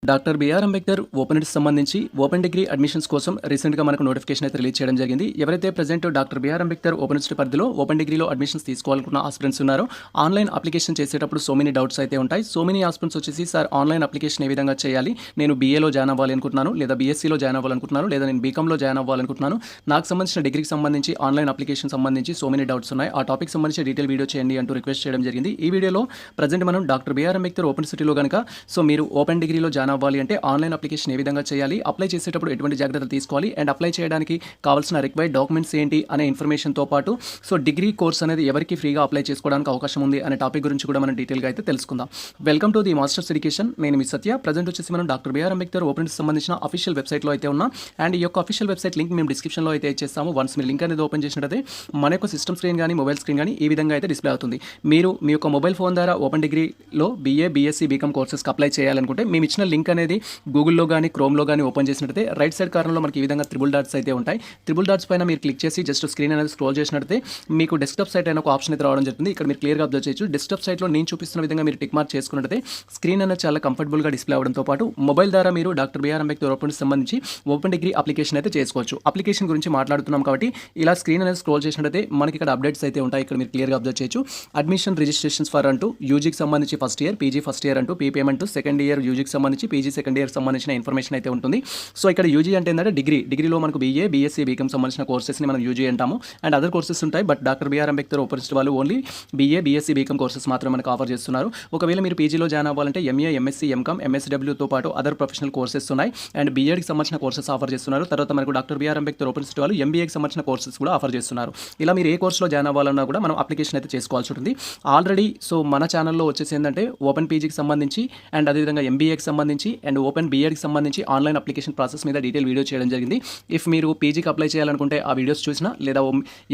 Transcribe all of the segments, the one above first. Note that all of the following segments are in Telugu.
డాక్టర్ బిఆర్ అంబేద్కర్ ఓపెన్ సంబంధించి ఓపెన్ డిగ్రీ అడ్మిషన్స్ కోసం రీసెంట్గా మనకు నోటిఫికేషన్ అయితే రిలీజ్ చేయడం జరిగింది. ఎవరైతే present doctor BR Ambedkar open పరిధిలో ఓపెన్ డిగ్రీలో అడ్మిషన్స్ తీసుకోవాలనుకున్న ఆస్పిరెంట్స్ ఉన్నారో ఆన్లైన్ అప్లికేషన్ చేసేటప్పుడు సో మెనీ డౌట్స్ అయితే ఉంటాయి. సో మెనీ ఆస్పిరెంట్స్ వచ్చేసి సార్ ఆన్లైన్ అప్లికేషన్ ఏ విధంగా చేయాలి, నేను బీఏలో జాయిన్ అవ్వాలి అనుకుంటున్నాను, లేదా బీఎస్సీలో జాయిన్ అవ్వాలనుకుంటున్నాను, లేదా నేను బీకామ్లో జాయిన్ అవ్వాలనుకుంటున్నాను, నాకు సంబంధించిన డిగ్రీకి సంబంధించి ఆన్లైన్ అప్లికేషన్ సంబంధించి సో మెనీ డౌట్స్ ఉన్నాయి, ఆ టాపిక్ సంబంధించి డీటెయిల్ వీడియో చేయండి అంటూ రిక్వెస్ట్ చేయడం జరిగింది. ఈ వీడియోలో ప్రజెంట్ మనం డాక్టర్ బిఆర్ అంబేద్కర్ ఓపెన్ సిటీలో కనుక సో మీరు ఓపెన్ డిగ్రీలో జాయిన్ అవ్వాలి అంటే ఆన్లైన్ అప్లికేషన్ ఏ విధంగా చేయాలి, అప్లై చేసేటప్పుడు ఎటువంటి జాగ్రత్తలు తీసుకోవాలి, అండ్ అప్లై చేయడానికి కావాల్సిన రిక్వైర్డ్ డాక్యుమెంట్స్ ఏంటి అనే ఇన్ఫర్మేషన్తో పాటు సో డిగ్రీ కోర్స్ అనేది ఎవరికి ఫ్రీగా అప్లై చేసుకోవడానికి అవకాశం ఉంది అనే టాపిక్ గురించి కూడా మనం డీటెయిల్గా అయితే తెలుసుకుందాం. Welcome to the masters education. నేను మీ సత్య. ప్రజెంట్ వచ్చేసి మనం డాక్టర్ బిఆర్ అంబేద్కర్ ఓపెన్ సంబంధించిన అఫీషియల్ వెబ్సైట్లో అయితే ఉన్నాం. అండ్ ఈ యొక్క అఫీషియల్ వెబ్సైట్ లింక్ మేము డిస్క్రిప్షన్లో అయితే ఇచ్చేస్తాము. వన్స్ మీరు లింక్ అనేది ఓపెన్ చేసినట్టయితే మన యొక్క సిస్టమ్ స్క్రీన్ కానీ మొబైల్ స్క్రీన్ కానీ ఈ విధంగా అయితే డిస్ప్లే అవుతుంది. మీరు మీ యొక్క మొబైల్ ఫోన్ ద్వారా ఓపెన్ డిగ్రీలో బీఏ, బీఎస్సీ, బీకామ్ కోర్సెస్కి అప్లై చేయాలనుకుంటే మేము ఇచ్చిన లింక్ అనేది గూగుల్లో కానీ క్రోమ్లో కానీ ఓపెన్ చేసినట్టయితే రైట్ సైడ్ కార్నర్లో మనకి ఈ విధంగా త్రిబుల్ డాట్స్ అయితే ఉంటాయి. త్రిబుల్ డాట్స్ పైన మీరు క్లిక్ చేసి జస్ట్ స్క్రీన్ అనేది స్క్రోల్ చేసినట్టయితే మీకు డెస్క్టాప్ సైట్ అయిన ఒక ఆప్షన్ అయితే రావడం జరుగుతుంది. ఇక్కడ మీరు క్లియర్గా అబ్జర్వ్ చేయొచ్చు. డెస్క్టాప్ సైట్లో నేను చూపిస్తున్న విధంగా మీరు టిక్ మార్క్ చేసుకున్నట్టయితే స్క్రీన్ అనేది చాలా కంఫర్టబుల్గా డిస్ప్లే అవడంతో పాటు మొబైల్ ద్వారా మీరు డాక్టర్ బిఆర్ అంబేద్కర్ ఓపెన్ సంబంధించి ఓపెన్ డిగ్రీ అప్లికేషన్ అయితే చేసుకోవచ్చు. అప్లికేషన్ గురించి మాట్లాడుతున్నాం కాబట్టి ఇలా స్క్రీన్ అనేది స్క్రోల్ చేసినట్టయితే మనకి ఇక్కడ అప్డేట్స్ అయితే ఉంటాయి. ఇక్కడ మీరు క్లియర్గా అబ్జర్వ్ చేయొచ్చు. అడ్మిషన్ రిజిస్ట్రేషన్స్ ఫర్ అంటూ యూజీకి సంబంధించి first year, PG first year అంటూ పీ పేమెంట్, సెకండ్ ఇయర్ యూజీకి సంబంధించి, పీజీ సెకండ్ ఇయర్ సంబంధించిన ఇన్ఫర్మేషన్ అయితే ఉంటుంది. సో ఇక్కడ యూజీ అంటే ఏంటంటే డిగ్రీలో మనకు బీఏ, బీఎస్సీ, బీకామ్ సంబంధించిన కోర్సెస్ని మనం యూజీ అంటాము. అండ్ అదర్ కోర్సెస్ ఉంటాయి. But doctor BR Ambedkar open వాళ్ళు only BA, BSc, BCom courses మాత్రమే మనకు ఆఫర్ చేస్తున్నారు. ఒకవేళ మీరు పీజీలో జాయిన్ అవ్వాలంటే ఎంఏ, ఎంఎస్సీ, ఎంకామ్, ఎంఎస్డబ్ల్యూతో పాటు అదర్ ప్రొఫెషనల్ కోర్సెస్ ఉన్నాయి. అండ్ బీఎడ్కి సంబంధించిన కోర్సెస్ ఆఫర్ చేస్తున్నారు. తర్వాత మనకు డాక్టర్ బిఆర్ అంబేద్కర్ ఓపెన్ వాళ్ళు ఎంబీఏకి సంబంధించిన కోర్సెస్ కూడా ఆఫర్ చేస్తున్నారు. ఇలా మీరు ఏ కోర్సులో జాయిన్ అవ్వాలన్నా కూడా మనం అప్లికేషన్ అయితే చేసుకోవాల్సి ఉంటుంది. ఆల్రెడీ సో మన ఛానల్లో వచ్చేసి ఏంటంటే ఓపెన్ పీజీకి సంబంధించి అండ్ అదేవిధంగా ఎంబీఏకి సంబంధించి అండ్ ఓపెన్ బీఎడ్కి సంబంధించి ఆన్లైన్ అప్లికేషన్ ప్రాసెస్ మీద డీటెయిల్ వీడియో చేయడం జరిగింది. ఇఫ్ మీరు పీజీకి అప్లై చేయాలనుకుంటే ఆ వీడియోస్ చూసినా, లేదా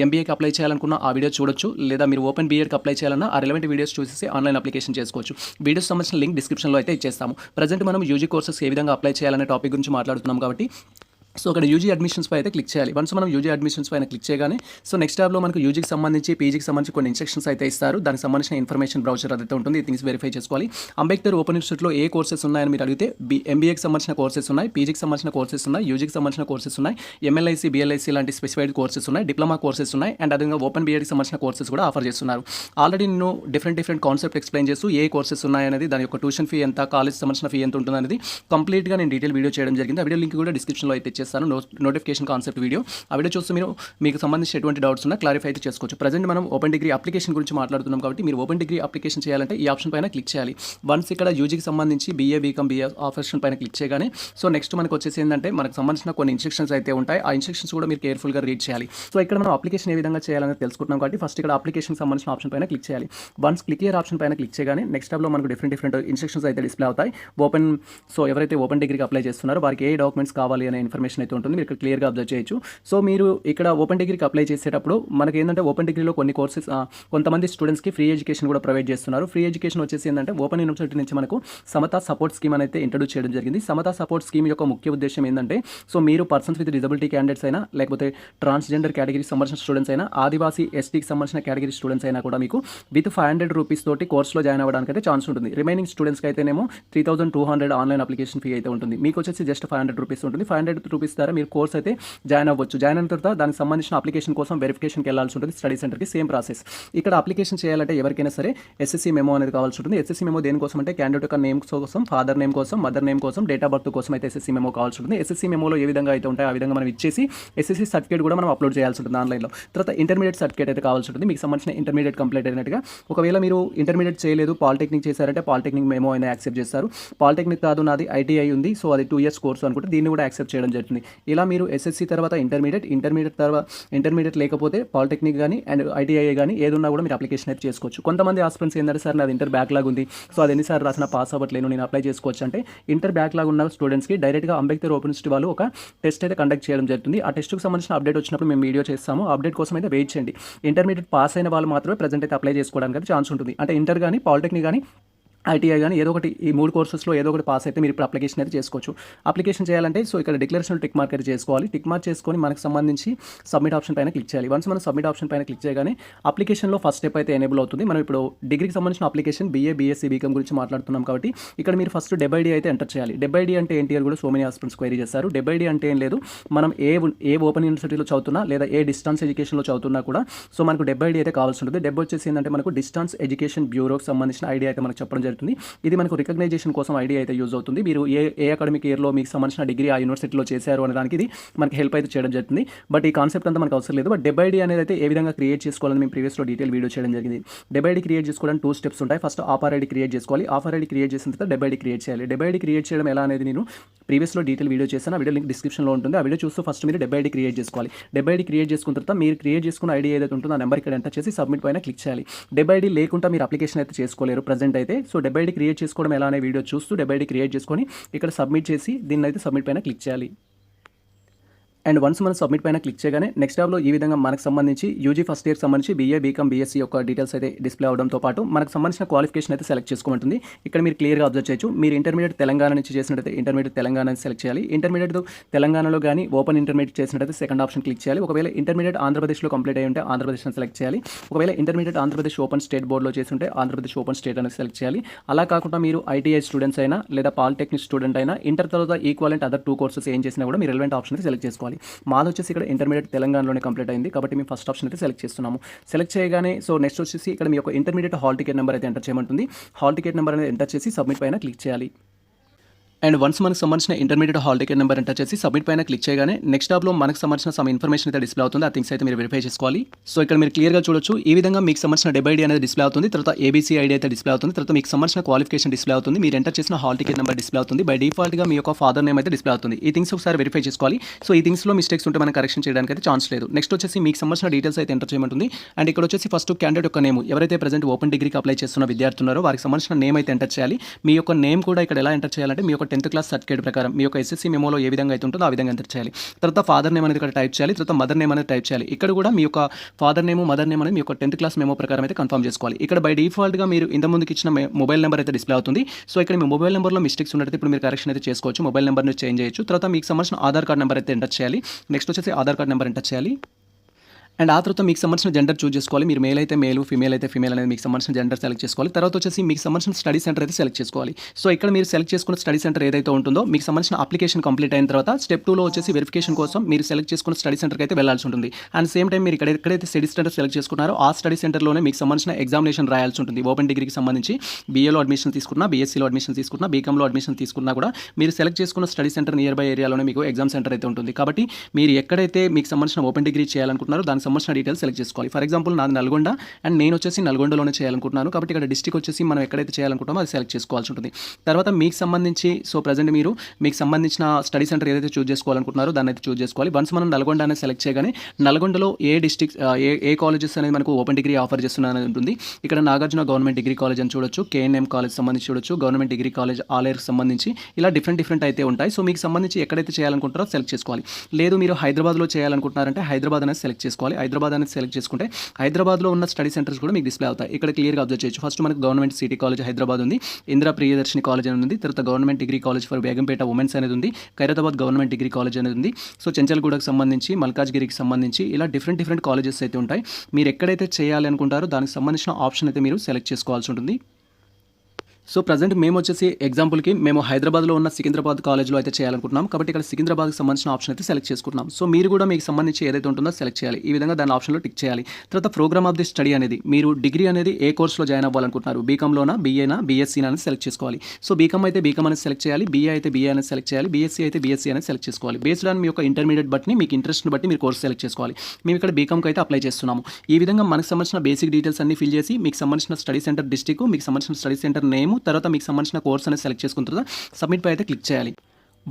ఎంబీఏకి అప్లై చేయాలనుకున్న ఆ వీడియో చూడొచ్చు, లేదా మీరు ఓపెన్ బీఎడ్కి అప్లై చేయాలన్నా ఆ రిలవెంట్ వీడియోస్ చూసి ఆన్లైన్ అప్లికేషన్ చేసుకోవచ్చు. వీడియోస్ సంబంధించిన లింక్ డిస్క్రిప్షన్లో అయితే ఇచ్చేస్తాము. ప్రజెంట్ మనం యూజీ కోర్సెస్ ఏ విధంగా అప్లై చేయాలనే టాపిక్ గురించి మాట్లాడుతున్నాం కాబట్టి సో అక్కడ యూజీ అడ్మిషన్స్ పై అయితే క్లిక్ చేయాలి. వన్స్ మనం యూజీ అడ్మిషన్స్ పైన క్లిక్ చేయగానే సో నెక్స్ట్ ట్యాబ్లో మనకు యూజీకి సంబంధించి, పీజీకి సంబంధించి కొన్ని ఇన్స్ట్రక్షన్స్ అయితే ఇస్తారు. దానికి సంబంధించిన ఇన్ఫర్మేషన్ బ్రౌచర్ అయితే ఉంటుంది. ఈ థింగ్స్ వెరిఫై చేసుకోవాలి. అంబేద్కర్ ఓపెన్ ఇన్స్టిట్యూట్లో ఏ కోర్సెస్ ఉన్నాయని మీరు అడిగితే ఎంబీఏకి సంబంధించిన కోర్సెస్ ఉన్నాయి, పీజీకి సంబంధించిన కోర్సెస్ ఉన్నాయి, యూజీకి సంబంధించిన కోర్సెస్ ఉన్నాయి, ఎంఎల్ఐసి, బిఎల్ఐసి లాంటి స్పెసిఫైడ్ కోర్సెస్ ఉన్నాయి, డిప్లొమా కోర్సెస్ ఉన్నాయి, అండ్ అదేవిధంగా ఓపెన్ బీఎడ్కి సంబంధించిన కోర్సెస్ కూడా ఆఫర్ చేస్తున్నారు. ఆల్రెడీ నేను డిఫరెంట్ కాన్సెప్ట్ ఎక్స్ప్లెయిన్ చేస్తూ ఏ కోర్సెస్ ఉన్నాయనేది, దాని యొక్క ట్యూషన్ ఫీ ఎంత, కాలేజ్ సంబంధించిన ఫీ ఎంత ఉంటుంది అనేది కంప్లీట్గా నేను డీటెయిల్ వీడియో చేయడం జరిగింది. ఆ వీడియో లింక్ కూడా డిస్క్రిప్షన్లో అయితే ఇచ్చేస్తాను. Notification concept video. ఆ వీడియో చూస్తే మీకు సంబంధించిన ఎటువంటి డౌట్స్ ఉన్నా క్లారిఫై అయితే చేసుకోవచ్చు. ప్రజెంట్ మనం ఓపెన్ డిగ్రీ అప్లికేషన్ గురించి మాట్లాడుతున్నాం కాబట్టి మీరు ఓపెన్ డిగ్రీ అప్లికేషన్ చేయాలంటే ఈ ఆప్షన్ పైన క్లిక్ చేయాలి. వన్స్ ఇక్కడ యూజీకి సంబంధించి బీఏ, బీకామ్, బీఏ ఆప్షన్ పైన క్లిక్ చేయగానే సో నెక్స్ట్ మనకు వచ్చేసి ఏంటంటే మనకు సంబంధించిన కొన్ని ఇన్స్ట్రక్షన్స్ అయితే ఉంటాయి. ఆ ఇన్స్ట్రక్షన్స్ కూడా మీరు కేర్ఫుల్గా రీడ్ చేయాలి. సో ఇక్కడ మనం అప్లికేషన్ ఏ విధంగా చేయాలని తెలుసుకుంటున్నాం కాబట్టి ఫస్ట్ ఇక్కడ అప్లికేషన్ సంబంధించిన ఆప్షన్ పైన క్లిక్ చేయాలి. వన్స్ క్లిక్ హియర్ ఆప్షన్ పైన క్లిక్ చేయగానే నెక్స్ట్ టాబ్లో మనకు డిఫరెంట్ ఇన్స్ట్రక్షన్స్ అయితే డిస్ప్లే అవుతాయి. సో ఎవరైతే ఓపెన్ డిగ్రీకి అప్లై చేస్తున్నారో వారికి ఏ డాక్యుమెంట్స్ కావాలి అనే ఇన్ఫర్మేషన్ అయితే ఉంటుంది. మీరు ఇక్కడ క్లియర్గా అబ్జర్వ్ చేయొచ్చు. సో మీరు ఇక్కడ ఓపెన్ డిగ్రీకి అప్లై చేసేటప్పుడు మనకి ఏంటంటే ఓపెన్ డిగ్రీలో కొన్ని కోర్సెస్ కొంతమంది స్టూడెంట్స్కి ఫ్రీ ఎడ్యుకేషన్ కూడా ప్రొవైడ్ చేస్తున్నారు. ఫ్రీ ఎడ్యుకేషన్ వచ్చేసి ఏంటంటే ఓపెన్ యూనివర్సిటీ నుంచి మనకు సమతా సపోర్ట్ స్కీమ్ అయితే ఇంట్రడ్యూస్ చేయడం జరిగింది. సమతా సపోర్ట్ స్కీమ్ యొక్క ముఖ్య ఉద్దేశం ఏంటంటే సో మీరు పర్సన్స్ విత్ డిజబిలిటీ క్యాండిడేట్స్ అయినా, లేకపోతే ట్రాన్స్జెండర్ కేటగిరీకి సంబంధించిన స్టూడెంట్స్ అయినా, ఆదివాసీ ఎస్టీకి సంబంధించిన కేటగిరీ స్టూడెంట్స్ అయినా కూడా మీకు విత్ 500 రూపీస్ తోటి కోర్సులో జాయిన్ అవ్వడానికి అయితే ఛాన్స్ ఉంటుంది. రిమైనింగ్ స్టూడెంట్స్కి అయితేనేమో 3200 ఆన్లైన్ అప్లికేషన్ ఫీ అయితే ఉంటుంది. మీకు వచ్చేసి జస్ట్ 500 రూపీస్ ఉంటుంది. 500 రూపీస్ ద్వారా మీరు కోర్స్ అయితే జాయిన్ అవ్వచ్చు. జాయిన్ అయిన తర్వాత దానికి సంబంధించిన అప్లికేషన్ కోసం వెరిఫికేషన్కి వెళ్ళాల్సి ఉంటుంది స్టడీ సెంటర్కి. Same process. ఇక్కడ అప్లికేషన్ చేయాలంటే ఎవరికైనా సరే ఎస్ఎస్సీ మెమో అనేది కావాల్సి ఉంటుంది. ఎస్ఎస్సీ మెమో దేనికోసం అంటే క్యాండిడేట్ యొక్క నేమ్ కోసం, ఫాదర్ నేమ్ కోసం, మదర్ నేమ్ కోసం, డేట్ ఆఫ్ బర్త్ కోసం అయితే ఎస్ఎస్సీ మెమో కావాల్సి ఉంటుంది. ఎస్ఎస్సీ మెమోలో ఏ విధంగా అయితే ఉంటాయో ఆ విధంగా మనం ఇచ్చేసి ఎస్ఎస్సీ సర్టిఫికేట్ కూడా మనం అప్లోడ్ చేయాల్సి ఉంటుంది ఆన్లైన్లో. తర్వాత ఇంటర్మీడియట్ సర్టిఫికేట్ అయితే కావాల్సి ఉంటుంది. మీకు సంబంధించిన ఇంటర్మీడియట్ కంప్లీట్ అయినట్టుగా. ఒకవేళ మీరు ఇంటర్మీడియట్ చేయలేదు, పాలిటెక్నిక్ చేశారంటే పాలిటెక్నిక్ మెమో అయినా యాక్సెప్ట్ చేస్తారు. పాలిటెక్నిక్ కాదు, నాది ఐటీఐ ఉంది, సో అది 2 years కోర్సు అనుకుంటే దీన్ని కూడా యాక్సెప్ట్ చేయడం జరుగుతుంది. ఇలా మీరు ఎస్ఎస్సీ తర్వాత ఇంటర్మీడియట్ తర్వాత ఇంటర్మీడియట్ లేకపోతే పాలిటెక్నిక్ కానీ అండ్ ఐటీఐ కానీ ఏదున్నా కూడా మీరు అప్లికేషన్ అయితే చేసుకోవచ్చు. కొంతమంది ఆస్పిరెంట్స్ ఏంటంటే సార్ నాది ఇంటర్ బ్యాక్లాగ్ ఉంది, సో అది ఎన్నిసార్లు రాసిన పాస్ అవ్వట్లేను, నేను అప్లై చేసుకోవచ్చు అంటే ఇంటర్ బ్యాక్లాగ్ ఉన్న స్టూడెంట్స్కి డైరెక్ట్గా అంబేద్కర్ ఓపెన్ యూనివర్సిటీ వాళ్ళు ఒక టెస్ట్ అయితే కండక్ట్ చేయడం జరుగుతుంది. ఆ టెస్ట్కి సంబంధించిన అప్డేట్ వచ్చినప్పుడు మేము వీడియో చేస్తాము. అప్డేట్ కోసం అయితే వెయిట్ చేయండి. ఇంటర్మీడియట్ పాస్ అయిన వాళ్ళు మాత్రమే ప్రజెంట్ అయితే అప్లై చేసుకోవడానికి అయితే ఛాన్స్ ఉంటుంది. అంటే ఇంటర్ కానీ, పాలిటెక్నిక్ కానీ, ఐటీఐ గానీ ఏదో ఒకటి ఈ 3 కోర్సెస్‌లో ఏదో ఒకటి పాస్ అయితే మీరు ఇప్పుడు అప్లికేషన్ అయితే చేసుకోవచ్చు. అప్లికేషన్ చేయాలంటే సో ఇక్కడ డిక్లరేషన్‌లో టిక్ మార్క్ అయితే చేసుకోవాలి. టిక్ మార్క్ చేసుకొని మనకు సంబంధించి సబ్మిట్ ఆప్షన్ పైన క్లిక్ చేయాలి. వన్స్ మనం సబ్మిట్ ఆప్షన్ పైన క్లిక్ చేయగానే అప్లికేషన్‌లో ఫస్ట్ స్టెప్ అయితే ఎనేబుల్ అవుతుంది. మనం ఇప్పుడు డిగ్రీకి సంబంధించిన అప్లికేషన్ బీఏ, బీఎస్సీ, బీకామ్ గురించి మాట్లాడుతున్నాం కాబట్టి ఇక్కడ మీరు ఫస్ట్ డెబ్ ఐడీ అయితే ఎంటర్ చేయాలి. డెబ్ ఐడీ అంటే ఏంటి అని కూడా సో మెనీ ఆస్పిరెంట్స్ క్వెరీ చేస్తారు. డెబ్ ఐడీ అంటే ఏం లేదు, మనం ఏ ఓపెన్ యూనివర్సిటీలో చదువుతున్నా లేదా ఏ డిస్టెన్స్ ఎడ్యుకేషన్‌లో చదువుతున్నా కూడా సో మనకు డెబ్ ఐడీ అయితే కావాల్సి ఉంటుంది. డెబ్ వచ్చేసి ఏంటంటే మనకు డిస్టెన్స్ ఎడ్యుకేషన్ బ్యూరోకి సంబంధించిన ఐడీ అయితే మనకు చెప్పడం జరుగుతుంది. ఇది మనకు రికగ్నైజేషన్ కోసం ఐడి అయితే యూజ్ అవుతుంది. మీరు ఏ అకాడమిక్ ఇయర్లో మీకు సంబంధించిన డిగ్రీ ఆ యూనివర్సిటీలో చేశారు అనే దానికి ఇది మనకి హెల్ప్ అయితే చేయడం జరుగుతుంది. బట్ ఈ కాన్సెప్ట్ అంతా మనకు అవసరం లేదు. బట్ డెబ్ ఐడి అనేది అయితే ఏ విధంగా క్రియేట్ చేసుకోవాలని మేము ప్రీవియస్లో డీటెయిల్ వీడియో చేయడం జరిగింది. డెబ్ ఐడి క్రియేట్ చేసుకోవడానికి 2 స్టెప్స్ ఉంటాయి. ఫస్ట్ ఆఫర్ ఐడి క్రియేట్ చేసుకోవాలి. ఆఫర్ ఐడి క్రియేట్ చేసిన తర్వాత డెబ్ ఐడి క్రియేట్ చేయాలి. డెబ్ ఐడి క్రియేట్ చేయడం ఎలా అనేది నేను ప్రీవియస్లో డీటెయిల్ వీడియో చేశాను. ఆ వీడియో లింక్ డిస్క్రిప్షన్లో ఉంటుంది. ఆ వీడియో చూస్తూ ఫస్ట్ మీరు డెబ్ ఐడి క్రియేట్ చేసుకోవాలి. డెబ్ ఐడి క్రియేట్ చేసుకున్న తర్వాత మీరు క్రియేట్ చేసుకున్న ఐడి ఏదైతే ఉంటుందో ఆ నెంబర్ ఇక్కడ ఎంటర్ చేసి సబ్మిట్ పైన క్లిక్ చేయాలి. డెబ్ ఐడి లేకుండా మీరు అప్లికేషన్ అయితే చేసుకోలేరు ప్రజెంట్ అయితే. సో డెబ్ ఐడి క్రియేట్ చేసుకోవడం ఎలా అనే వీడియో చూస్తూ డెబ్ ఐడి క్రియేట్ చేసుకొని ఇక్కడ సబ్మిట్ చేసి దీన్ని అయితే సబ్మిట్ పైన క్లిక్ చేయాలి. అండ్ వన్స్ మనం సబ్మిట్ పైన క్లిక్ చేయగానే నెక్స్ట్ ట్యాబ్లో ఈ విధంగా మనకు సంబంధించి యూజీ ఫస్ట్ ఇయర్కి సంబంధించి బీఏ, బీకామ్, బీఎస్సీ యొక్క డీటెయిల్స్ అయితే డిస్ప్లే అవడంతో పాటు మనకు సంబంధించిన క్వాలిఫికేషన్ అయితే సెలెక్ట్ చేసుకోమంటుంది. ఇక్కడ మీరు క్లియర్గా అబ్జర్వ్ చేయొచ్చు. మీరు ఇంటర్మీడియట్ తెలంగాణ నుంచి చేసినట్టయితే ఇంటర్మీడియట్ తెలంగాణ అని సెలెక్ట్ చేయాలి. ఇంటర్మీడియట్ తెలంగాణలో కానీ ఓపెన్ ఇంటర్మీడియట్ చేసినట్టయితే సెకండ్ ఆప్షన్ క్లిక్ చేయాలి. ఒకవేళ ఇంటర్మీడియట్ ఆంధ్రప్రదేశ్లో కంప్లీట్ అయ్యి ఉంటే ఆంధ్రప్రదేశ్ అని సెలెక్ట్ చేయాలి. ఒకవేళ ఇంటర్మీడియట్ ఆంధ్రప్రదేశ్ ఓపెన్ స్టేట్ బోర్డులో చేసి ఉంటే ఆంధ్రప్రదేశ్ ఓపెన్ స్టేట్ అనేది సెలెక్ట్ చేయాలి. అలా కాకుండా మీరు ఐటీఐ స్టూడెంట్స్ అయినా లేదా పాలిటెక్నిక్ స్టూడెంట్ అయినా ఇంటర్ తర్వాత ఈక్వాలెంట్ అదర్ 2 కోర్సెస్ ఏం చేసినా కూడా మీరు రిలవెంట్ ఆప్షన్ అయితే సెలెక్ట్ చేసుకోవాలి. మాది వచ్చేసి ఇక్కడ ఇంటర్మీడియట్ తెలంగాణలోనే కంప్లీట్ అయింది కాబట్టి మేము ఫస్ట్ ఆప్షన్ అయితే సెలెక్ట్ చేస్తున్నాము. సెలెక్ట్ చేయగానే సో నెక్స్ట్ వచ్చేసి ఇక్కడ మీ యొక్క ఇంటర్మీడియట్ హాల్ టికెట్ నెంబర్ అయితే ఎంటర్ చేయమంటుంది. హాల్ టికెట్ నెంబర్ అనేది ఎంటర్ చేసి సబ్మిట్ పైన క్లిక్ చేయాలి. అండ్ వన్స్ మనకు సంబంధించిన intermediate hall ticket number enter చేసి సబ్మిట్ పైన క్లిక్ చేయగానే నెక్స్ట్ టాబ్లో మనకు సంబంధించిన సమ్ ఇన్ఫర్మేషన్ అయితే డిస్ప్లే అవుతుంది. ఆ థింగ్స్ అయితే మీరు వెరిఫై చేసుకోవాలి. సో ఇక్కడ మీరు క్లియర్గా చూడొచ్చు. ఈ విధంగా మీకు సంబంధించిన డెబ్ ఐడి అనేది డిస్ప్లే అవుతుంది. తర్వాత ఏబీసీ ఐడి అయితే డిస్ప్లే అవుతుంది. తర్వాత మీకు సంబంధించిన క్వాలిఫికేషన్ డిస్ప్లే అవుతుంది. మీరు ఎంటర్ చేసిన హాల్ టికెట్ నెంబర్ డిస్ప్లే అవుతుంది. బై డిఫాల్ట్గా మీ యొక్క ఫాదర్ నేమ్ అయితే డిస్ప్లే అవుతుంది. ఈ థింగ్స్ ఒకసారి వెరిఫై చేసుకోవాలి. సో ఈ థింగ్స్లో మిస్టేక్స్ ఉంటే మనం కరెక్షన్ చేయడానికి అయితే ఛాన్స్ లేదు. నెక్స్ట్ వచ్చేసి మీకు సంబంధించిన డీటెయిల్స్ అయితే ఎంటర్ చేయమంటుంది. అండ్ ఇక్కడ వచ్చేసి ఫస్ట్ క్యాండిడేట్ యొక్క నేమ్, ఎవరైతే ప్రెజెంట్ ఓపెన్ డిగ్రీకి అప్లై చేస్తున్న విద్యార్థున్నారో వారికి సంబంధించిన నేమ్ అయితే ఎంటర్ చేయాలి. మీ యొక్క నేమ్ కూడా ఇక్కడ ఎలా ఎంటర్ చేయాలంటే మీ యొక్క 10th క్లాస్ సర్టిఫికేట్ ప్రకారం మీ యొక్క ఎస్ఎస్సీ మెమోలో ఏ విధంగా అయితే ఉంటుందో ఆ విధంగా ఎంటర్ చేయాలి. తర్వాత ఫాదర్ నేమ్ అనేది ఇక్కడ టైప్ చేయాలి. తర్వాత మదర్ నేమ్ అనేది టైప్ చేయాలి. ఇక్కడ కూడా మీ యొక్క ఫాదర్ నేమ్, మదర్ నేమ్ అనేది మీ యొక్క 10th క్లాస్ మెమో ప్రకారం అయితే కన్ఫర్మ్ చేసుకోవాలి. ఇక్కడ బై డిఫాల్ట్గా మీరు ఇంత ముందుకి ఇచ్చిన మొబైల్ నెంబర్ అయితే డిస్ప్లే అవుతుంది. సో ఇక్కడ మీ మొబైల్ నెంబర్లో మిస్టేక్స్ ఉన్నట్టు ఇప్పుడు మీరు కరెక్షన్ అయితే చేసుకోవచ్చు. మొబైల్ నెంబర్ని చేంజ్ చేయొచ్చు. తర్వాత మీకు సంబంధించిన ఆధార్ కార్డ్ నెంబర్ అయితే ఎంటర్ చేయాలి. నెక్స్ట్ వచ్చేసి ఆధార్ కార్డ్ నెంబర్ ఎంటర్ చేయాలి. అండ్ ఆ తర్వాత మీకు సంబంధించిన జెండర్ చూస్ చేసుకోవాలి. మీరు మేల్ అయితే మేల్, ఫీమేల్ అయితే ఫీమేల్ అనేది మీకు సంబంధించిన జెండర్ సెలెక్ట్ చేసుకోవాలి. తర్వాత వచ్చేసి మీకు సంబంధించిన స్టడీ సెంటర్ అయితే సెలెక్ట్ చేసుకోవాలి. సో ఇక్కడ మీరు సెలెక్ట్ చేసుకున్న స్టడీ సెంటర్ ఏదైతే ఉంటుందో మీకు సంబంధించిన అప్లికేషన్ కంప్లీట్ అయిన తర్వాత స్టెప్ 2లో వచ్చేసి వెరిఫికేషన్ కోసం మీరు సెలెక్ట్ చేసుకున్న స్టడీ సెంటర్కి అయితే వెళ్ళాల్సి ఉంటుంది. అండ్ సేమ్ టైం మీరు ఎక్కడైతే స్టడీ సెంటర్ సెలెక్ట్ చేసుకున్నారో ఆ స్టడీ సెంటర్లోనే మీకు సంబంధించిన ఎగ్జామినేషన్ రాయాల్సి ఉంటుంది. ఓపెన్ డిగ్రీకి సంబంధించి బీఏలో అడ్మిషన్ తీసుకున్నా, బీఎస్సీలో అడ్మిషన్ తీసుకున్నా, బీకామ్లో అడ్మిషన్ తీసుకున్నా కూడా మీరు సెలెక్ట్ చేసుకున్న స్టడీ సెంటర్ నియర్ బై ఏరియాలోనే మీకు ఎగ్జామ్ సెంటర్ అయితే ఉంటుంది. కాబట్టి మీరు ఎక్కడైతే మీకు సంబంధించిన ఓపెన్ డిగ్రీ చేయాలనుకుంటున్నారో దానికి సంబంధించిన డీటెయిల్స్ సెలెక్ట్ చేసుకోవాలి. ఫర్ ఎగ్జాంపుల్ నాది నల్గొండ అండ్ నేను వచ్చేసి నల్గొండలోనే చేయాలనుకుంటున్నాను. కాబట్టి ఇక్కడ డిస్ట్రిక్ట్ వచ్చేసి మనం ఎక్కడైతే చేయాలనుకుంటామో అది సెలెక్ట్ చేసుకోవాల్సి ఉంటుంది. తర్వాత మీకు సంబంధించి సో ప్రజెంట్ మీరు మీకు సంబంధించిన స్టడీ సెంటర్ ఏదైతే చూస్ చేసుకోవాలనుకుంటున్నారో దాన్ని అయితే చూస్ చేసుకోవాలి. వన్స్ మనం నల్గొండ అనేది సెలెక్ట్ చేయగానే నల్గొండలో ఏ డిస్ట్రిక్ట్ ఏ కాలేజెస్ అనేది మనకు ఓపెన్ డిగ్రీ ఆఫర్ చేస్తున్నది ఉంటుంది. ఇక్కడ నాగార్జున గవర్నమెంట్ డిగ్రీ కాలేజ్ అని చూడొచ్చు, కేఎన్ఎం కాలేజ్ సంబంధించి చూడొచ్చు, గవర్నమెంట్ డిగ్రీ కాలేజ్ ఆలేర్కి సంబంధించి ఇలా డిఫరెంట్ అయితే ఉంటాయి. సో మీకు సంబంధించి ఎక్కడైతే చేయాలనుకుంటారో సెలెక్ట్ చేసుకోవాలి. లేదు మీరు హైదరాబాద్లో చేయాలనుకుంటున్నారంటే హైదరాబాద్ అనేది సెలెక్ట్ చేసుకోవాలి. హైదరాబాద్ అనేది సెలెక్ట్ చేసుకుంటే హైదరాబాద్లో ఉన్న స్టడీ సెంటర్స్ కూడా మీకు డిస్ప్లే అవుతాయి. ఇక్కడ క్లియర్గా అబ్జర్వ్ చేయొచ్చు. ఫస్ట్ మనకు గవర్నమెంట్ సిటీ కాలేజ్ హైదరాబాద్ ఉంది, ఇందిరా ప్రియదర్శిని కాలేజ్ అనేది ఉంది, తర్వాత government degree college for Begumpet women's అనేది ఉంది, ఖైరతాబాద్ గవర్నమెంట్ డిగ్రీ కాలేజ్ అనేది ఉంది. సో చెంచల్గూడకు సంబంధించి, మల్కాజ్గిరికి సంబంధించి ఇలా డిఫరెంట్ కాలేజెస్ అయితే ఉంటాయి. మీరు ఎక్కడైతే చేయాలి అనుకుంటారో దానికి సంబంధించిన ఆప్షన్ అయితే మీరు సెలెక్ట్ చేసుకోవాల్సి ఉంటుంది. సో ప్రజెంట్ మేము వచ్చేసి ఎగ్జాంపుల్కి మేము హైదరాబాద్లో ఉన్న సికింద్రాబాద్ కాలేజ్లో అయితే చేయాలనుకుంటున్నాం. కాబట్టి ఇక్కడ సికింద్రాబాద్కి సంబంధించిన ఆప్షన్ అయితే సెలెక్ట్ చేసుకుంటున్నాం. సో మీరు కూడా మీకు సంబంధించి ఏదైతే ఉంటుందో సెలెక్ట్ చేయాలి. ఈ విధంగా దాని ఆప్షన్లో టిక్ చేయాలి. తర్వాత ప్రోగ్రామ్ ఆఫ్ ది స్టడీ అనేది మీరు డిగ్రీ అనేది ఏ కోర్సులో జాయిన్ అవ్వాలనుకుంటున్నారు, బీకామ్లోనా, బీఏనా, బీఎస్సీ అనేది సెలెక్ట్ చేసుకోవాలి. సో బీకామ్ అయితే బీకామ్ అనేది సెలెక్ట్ చేయాలి, బీఏ అయితే బీఏ అనేది సెలెక్ట్ చేయాలి, బీఎస్సీ అయితే బీఎస్సీ అనేది సెలెక్ట్ చేసుకోవాలి. బేస్డ్ ఆన్ మీ యొక్క ఇంటర్మీడియట్ బట్టి మీకు ఇంట్రెస్ట్ని బట్టి మీరు కోర్స్ సెలెక్ట్ చేసుకోవాలి. మేము ఇక్కడ బీకామ్కి అయితే అప్లై చేస్తున్నాము. ఈ విధంగా మనకు సంబంధించిన బేసిక్ డీటెయిల్స్ అన్ని ఫిల్ చేసి మీకు సంబంధించిన స్టడీ సెంటర్ డిస్ట్రిక్ట్, మీకు సంబంధించిన స్టడీ సెంటర్ నేమ్, తర్వాత మీకు సంబంధించిన కోర్స్ అనేది సెలెక్ట్ చేసుకున్న తర్వాత సబ్మిట్ పై అయితే క్లిక్ చేయాలి.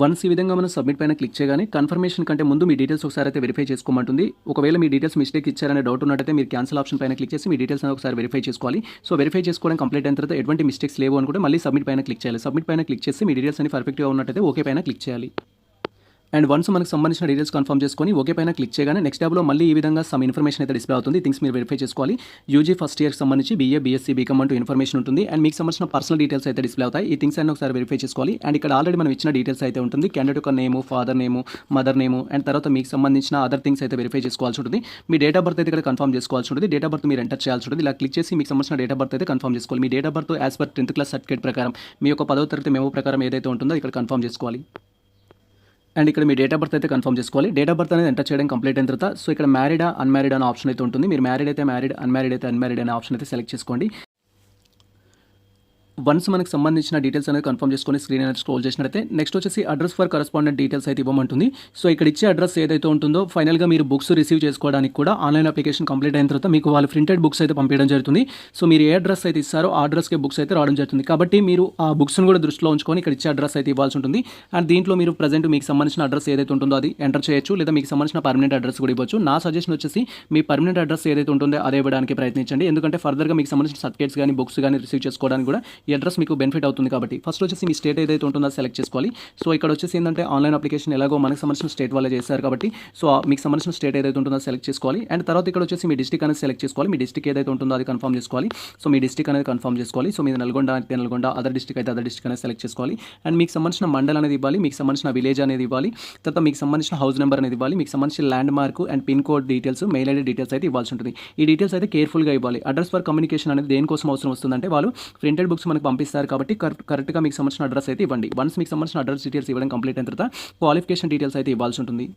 వన్స్ ఈ విధంగా మనం సబ్మిట్ పైన క్లిక్ చేయగానే కన్ఫర్మేషన్ కంటే ముందు మీ డీటెయిల్స్ ఒకసారి అయితే వెరిఫై చేసుకోమంటుంది. ఒకవేళ మీ డీటెయిల్స్ మిస్టేక్ ఇచ్చారనే డౌట్ ఉన్నట్టయితే మీరు క్యాన్సిల్ ఆప్షన్ పైన క్లిక్ చేసి మీ డీటెయిల్స్ అనేది ఒకసారి వెరిఫై చేసుకోవాలి. సో వెరిఫై చేసుకోవడం కంప్లీట్ అయిన తర్వాత ఎటువంటి మిస్టేక్స్ లేవు అనుకుంటే మళ్ళీ సబ్మిట్ పైన క్లిక్ చేయాలి. సబ్మిట్ పైన క్లిక్ చేసి మీ డీటెయిల్స్ అన్ని పర్ఫెక్ట్గా ఉన్నట్టయితే ఓకే పైన క్లిక్ చేయాలి. అండ్ వన్స్ మనకు సంబంధించిన డీటెయిల్స్ కన్ఫర్మ్ చేసుకొని ఓకే పైన క్లిక్ చేయగానే నెక్స్ట్ ట్యాబ్లో మళ్ళీ ఈ విధంగా సమ్ ఇన్ఫర్మేషన్ అయితే డిస్ప్లే అవుతుంది. థింగ్స్ మీరు వెరిఫై చేసుకోవాలి. యూజీ ఫస్ట్ ఇయర్కి సంబంధించి బీఏ, బీఎస్సీ, బీకామ్ అంటూ ఇన్ఫర్మేషన్ ఉంటుంది. అండ్ మీకు సంబంధించిన పర్సనల్ డీటెయిల్స్ అయితే డిస్ప్లే అవుతాయి. ఈ థింగ్స్ అన్ని ఒకసారి వెరిఫై చేసుకోవాలి. అండ్ ఇక్కడ ఆల్రెడీ మనం ఇచ్చిన డీటెయిల్స్ అయితే ఉంటుంది. క్యాండిడేట్ యొక్క name, father name, mother name, and తర్వాత మీకు సంబంధించిన అదర్ థింగ్స్ అయితే వెరిఫై చేసుకోవాల్సి ఉంటుంది. మీ డేట్ ఆఫ్ బర్త్ అయితే ఇక్కడ కన్ఫర్మ్ చేసుకోవాల్సి ఉంటుంది. డేట్ ఆఫ్ బర్త్ మీరు ఎంటర్ చేయాల్సి ఉంటుంది. ఇలా క్లిక్ చేసి మీకు సంబంధించిన డేట్ ఆఫ్ బర్త్ అయితే కన్ఫర్మ్ చేసుకోవాలి. మీ date of birth as per 10th class certificate ప్రకారం మీ యొక్క 10వ తరగతి మెమో ప్రకారం ఏదైతే ఉంటుందో ఇక్కడ కన్ఫర్మ్ చేసుకోవాలి. అండ్ ఇక్కడ మీ డేట్ ఆఫ్ బర్త్ అయితే కన్ఫర్మ్ చేసుకోవాలి. డేట్ ఆఫ్ బర్త్ అనేది ఎంటర్ చేయడం కంప్లీట్ అయిన తర్వాత సో ఇక్కడ మ్యారీడా, అన్మ్యారీడ్ అనే ఆప్షన్ అయితే ఉంటుంది. మీరు మ్యారీడ్ అయితే మ్యారీడ్, అన్మ్యారీడ్ అయితే అన్మ్యారీడ్ అనే ఆప్షన్ అయితే సెలెక్ట్ చేసుకోండి. వన్స్ మనకు సంబంధించిన డీటెయిల్స్ అనేది కన్ఫర్మ్ చేసుకొని స్క్రీన్ అనేది స్క్రోల్ చేసినట్లయితే నెక్స్ట్ వచ్చేసి అడ్రస్ ఫర్ కరస్పాండెంట్ డీటెయిల్స్ అయితే ఇవ్వమంటుంది. సో ఇక్కడ ఇచ్చే అడ్రస్ ఏదైతే ఉంటుందో ఫైనల్గా మీరు బుక్స్ రిసీవ్ చేసుకోవడానికి కూడా ఆన్లైన్ అప్లికేషన్ కంప్లీట్ అయిన తర్వాత మీకు వాళ్ళు ప్రింటెడ్ బుక్స్ అయితే పంపించడం జరుగుతుంది. సో మీరు ఏ అడ్రస్ అయితే ఇస్తారో ఆ అడ్రస్కి బుక్స్ అయితే రావడం జరుగుతుంది. కాబట్టి మీరు ఆ బుక్స్ను కూడా దృష్టిలో ఉంచుకొని ఇక్కడ ఇచ్చే అడ్రస్ అయితే ఇవ్వాల్సి ఉంటుంది. అండ్ దీంట్లో మీరు ప్రజెంట్ మీకు సంబంధించిన అడ్రస్ ఏదైతే ఉంటుందో అది ఎంటర్ చేయొచ్చు, లేదా మీకు సంబంధించిన పర్మనెంట్ అడ్రస్ కూడా ఇవ్వచ్చు. నా సజెషన్ వచ్చేసి మీ పర్మనెంట్ అడ్రస్ ఏదైతే ఉంటుందో అదే ఇవ్వడానికి ప్రయత్నించండి. ఎందుకంటే ఫర్దర్గా మీకు సంబంధించిన సర్టిఫికేట్స్ కానీ బుక్స్ కానీ రిసీవ్ చేసుకోవడానికి కూడా ఈ అడ్రస్ మీకు బెనిఫిట్ అవుతుంది. కాబట్టి ఫస్ట్ వచ్చేసి మీ స్టేట్ ఏదైతే ఉంటుందో సెలెక్ట్ చేసుకోవాలి. సో ఇక్కడ వచ్చేసి ఏంటంటే ఆన్లైన్ అప్లికేషన్ ఎలాగో మనకు సంబంధించిన స్టేట్ వాళ్ళే చేస్తారు కాబట్టి సో మీకు సంబంధించిన స్టేట్ ఏదైతే ఉంటుందో సెలెక్ట్ చేసుకోవాలి. అండ్ తర్వాత ఇక్కడ వచ్చేసి మీ డిస్ట్రిక్ట్ అనేది సెలెక్ట్ చేసుకోవాలి. మీ డిస్ట్రిక్ట్ ఏదైతే ఉంటుందో అది కన్ఫర్మ్ చేసుకోవాలి. సో మీ డిస్ట్రిక్ట్ అనేది కన్ఫర్మ్ చేసుకోవాలి. సో మీది నల్గొండ అయితే నల్గొండ, అదర్ డిస్ట్రిక్ట్ అయితే అదర్ డిస్ట్రిక్ట్ అనేది సెలెక్ట్ చేసుకోవాలి. అండ్ మీకు సంబంధించిన మండల్ అనేది ఇవ్వాలి, మీకు సంబంధించిన విలేజ్ అనేది ఇవ్వాలి, తర్వాత మీకు సంబంధించిన హౌస్ నెంబర్ అనేది ఇవ్వాలి, మీకు సంబంధించిన land mark and pin code details, mail ID details అయితే ఇవ్వాల్సి ఉంటుంది. ఈ డీటెయిల్స్ అయితే కేర్ఫుల్గా ఇవ్వాలి. అడ్రస్ ఫర్ కమ్యూనికేషన్ అనేది దేనికోసం అవసరం వస్తుందంటే వాళ్ళు ప్రింటెడ్ బుక్స్ మనకు పంపిస్తారు కాబట్టి కరెక్ట్గా మీకు సంబంధించిన అడ్రస్ అయితే ఇవ్వండి. వన్స్ మీకు సంబంధించిన అడ్రస్ డీటెయిల్స్ ఇవ్వడం కంప్లీట్ అయిన తర్వాత క్వాలిఫికేషన్ డీటెయిల్స్ అయితే ఇవ్వాల్సి ఉంటుంది.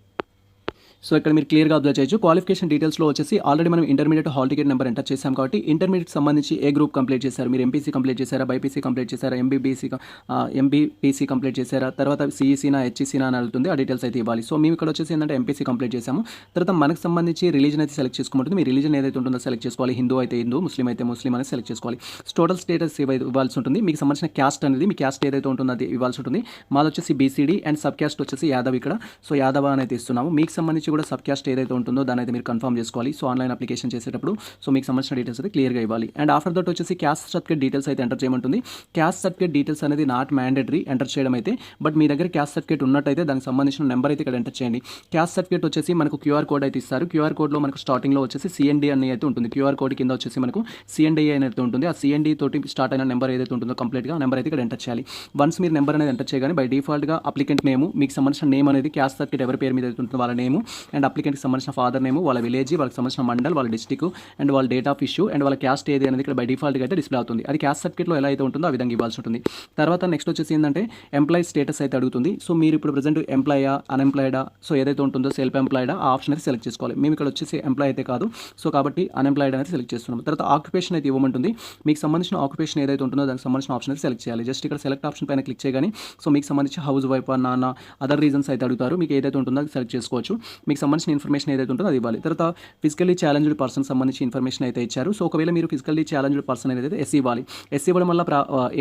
సో ఇక్కడ మీరు క్లియర్గా అబ్జర్వ్ చేయొచ్చు. క్వాలిఫికేషన్ డీటెయిల్స్లో వచ్చేసి ఆల్రెడీ మనం intermediate hall ticket number enter చేసాం కాబట్టి ఇంటర్మీడియట్ సంబంధించి ఏ గ్రూప్ కంప్లీట్ చేశారు, మీరు ఎంపీసీ కంప్లీట్ చేశారా, బైపీసీ కంప్లీట్ చేశారా, ఎంబీపీసీ కంప్లీట్ చేశారా, తర్వాత సిఈసీనా హెచ్ఈసీనా అని అడుగుతుంది. ఆ డీటెయిల్స్ అయితే ఇవ్వాలి. సో మేము ఇక్కడ వచ్చేసి ఏంటంటే ఎంపీసీ కంప్లీట్ చేసాము. తర్వాత మనకు సంబంధించి రిలీజన్ అయితే సెలెక్ట్ చేసుకోమంటుంది. మీ రిలీజన్ ఏదైతే ఉంటుందో సెలెక్ట్ చేసుకోవాలి. హిందూ అయితే హిందూ, ముస్లిం అయితే ముస్లిం అనేది సెలెక్ట్ చేసుకోవాలి. టోటల్ స్టేటస్ ఇవ్వాల్సి ఉంటుంది. మీకు సంబంధించిన క్యాస్ట్ అనేది మీ క్యాస్ట్ ఏదైతే ఉంటుందో అది ఇవ్వాల్సి ఉంటుంది. మాది వచ్చేసి బీసీడీ అండ్ సబ్ క్యాస్ట్ వచ్చేసి యాదవ్. ఇక్కడ సో యాదవ్ అనేది ఇస్తున్నాము. మీకు సంబంధించి కూడా సబ్ క్యాస్ట్ ఏదైతే ఉంటుందో దాని అయితే మీరు కన్ఫర్మ్ చేసుకోవాలి. సో ఆన్లైన్ అప్లికేషన్ చేసేటప్పుడు సో మీకు సంబంధించిన డీటెయిల్స్ అయితే క్లియర్గా ఇవ్వాలి. అండ్ ఆఫ్టర్ దట్ వచ్చేసి క్యాస్ట్ సర్టిఫికేట్ డీటెయిల్స్ అయితే ఎంటర్ చేయమంటుంది. క్యాస్ట్ సర్టిఫికేట్ డీటెయిల్స్ అనేది నాట్ మ్యాండేటరీ ఎంటర్ చేయడం అయితే, బట్ మీ దగ్గర క్యాస్ట్ సర్టిఫికేట్ ఉన్నట్టయితే దానికి సంబంధించిన నెంబర్ అయితే ఇక్కడ ఎంటర్ చేయండి. క్యాస్ట్ సర్టిఫికేట్ వచ్చేసి మనకు క్యూఆర్ కోడ్ అయితే ఇస్తారు. క్యూఆర్ కోడ్లో మనకు స్టార్టింగ్లో వచ్చేసి సిఎన్డి అని అయితే ఉంటుంది. క్యూఆర్ కోడ్ కింద వచ్చేసి మనకు సిఎన్డి అని అయితే ఉంటుంది. ఆ సిఎన్డి తోటి స్టార్ట్ అయిన నెంబర్ ఏదైతే ఉంటుందో కంప్లీట్గా నెంబర్ అయితే ఇక్కడ ఎంటర్ చేయాలి. వన్స్ మీరు నెంబర్ అనేది ఎంటర్ చేయగానే బై డిఫాల్ట్గా అప్లికెంట్ నేమ్, మీకు సంబంధించిన నేమ్ అనేది క్యాస్ట్ సర్టిఫికేట్ ఎవరి పేరు మీద అయితే ఉంటుందో వాళ్ళ నేమ్, అండ్ అప్లికెంట్కి సంబంధించిన ఫాదర్ నేమ్, వాళ్ళ విలేజ్, వాళ్ళకి సంబంధించిన మండల్, వాళ్ళ డిస్ట్రిక్ట్ అండ్ వాళ్ళ డేట్ ఆఫ్ ఇష్యూ అండ్ వాళ్ళ క్యాస్ట్ ఏది అనేది ఇక్కడ బై డిఫాల్ట్గా అయితే డిస్ప్లే అవుతుంది. అది క్యాస్ట్ సర్టిఫికేట్లో ఎలా అయితే ఉంటుందో ఆ విధంగా ఇవ్వాల్సి ఉంటుంది. తర్వాత నెక్స్ట్ వచ్చేసి ఏంటంటే ఎంప్లాయీ స్టేటస్ అయితే అడుగుతుంది. సో మీరు ఇప్పుడు ప్రజెంట్ ఎంప్లాయా, అన్ఎంప్లాయిడా, సో ఏదైతే ఉంటుందో సెల్ఫ్ ఎంప్లాయిడా ఆ ఆప్షన్ అయితే సెలెక్ట్ చేసుకోవాలి. మేము ఇక్కడ వచ్చేసి ఎంప్లాయ్ అయితే కాదు, సో కాబట్టి అన్ఎంప్లాయిడ్ అనేది సెలెక్ట్ చేస్తున్నాం. తర్వాత ఆక్యుపేషన్ అయితే ఇవ్వమంటుంది. మీకు సంబంధించిన ఆక్యుపేషన్ ఏదైతే ఉంటుందో దానికి సంబంధించిన ఆప్షన్ అయితే సెలెక్ట్ చేయాలి. జస్ట్ ఇక్కడ సెలెక్ట్ ఆప్షన్ పైన క్లిక్ చేయగానే సో మీకు సంబంధించి హౌస్ వైఫ్, నాన్న, అదర్ రీజన్స్ అయితే అడుగుతారు. మీకు ఏదైతే ఉంటుందో అది సెలెక్ట్ చేసుకోవచ్చు. మీకు సంబంధించిన ఇన్ఫర్మేషన్ ఏదైతే ఉంటుందో అది ఇవ్వాలి. తర్వాత ఫిజికల్లీ ఛాలెంజ్డ్ పర్సన్ సంబంధించి ఇన్ఫర్మేషన్ అయితే ఇచ్చారు. సో ఒకవేళ మీరు ఫిజికల్లీ ఛాలెంజ్డ్ పర్సన్ అయితే ఎస్ ఇవ్వాలి. ఎస్ ఇవ్వడం వల్ల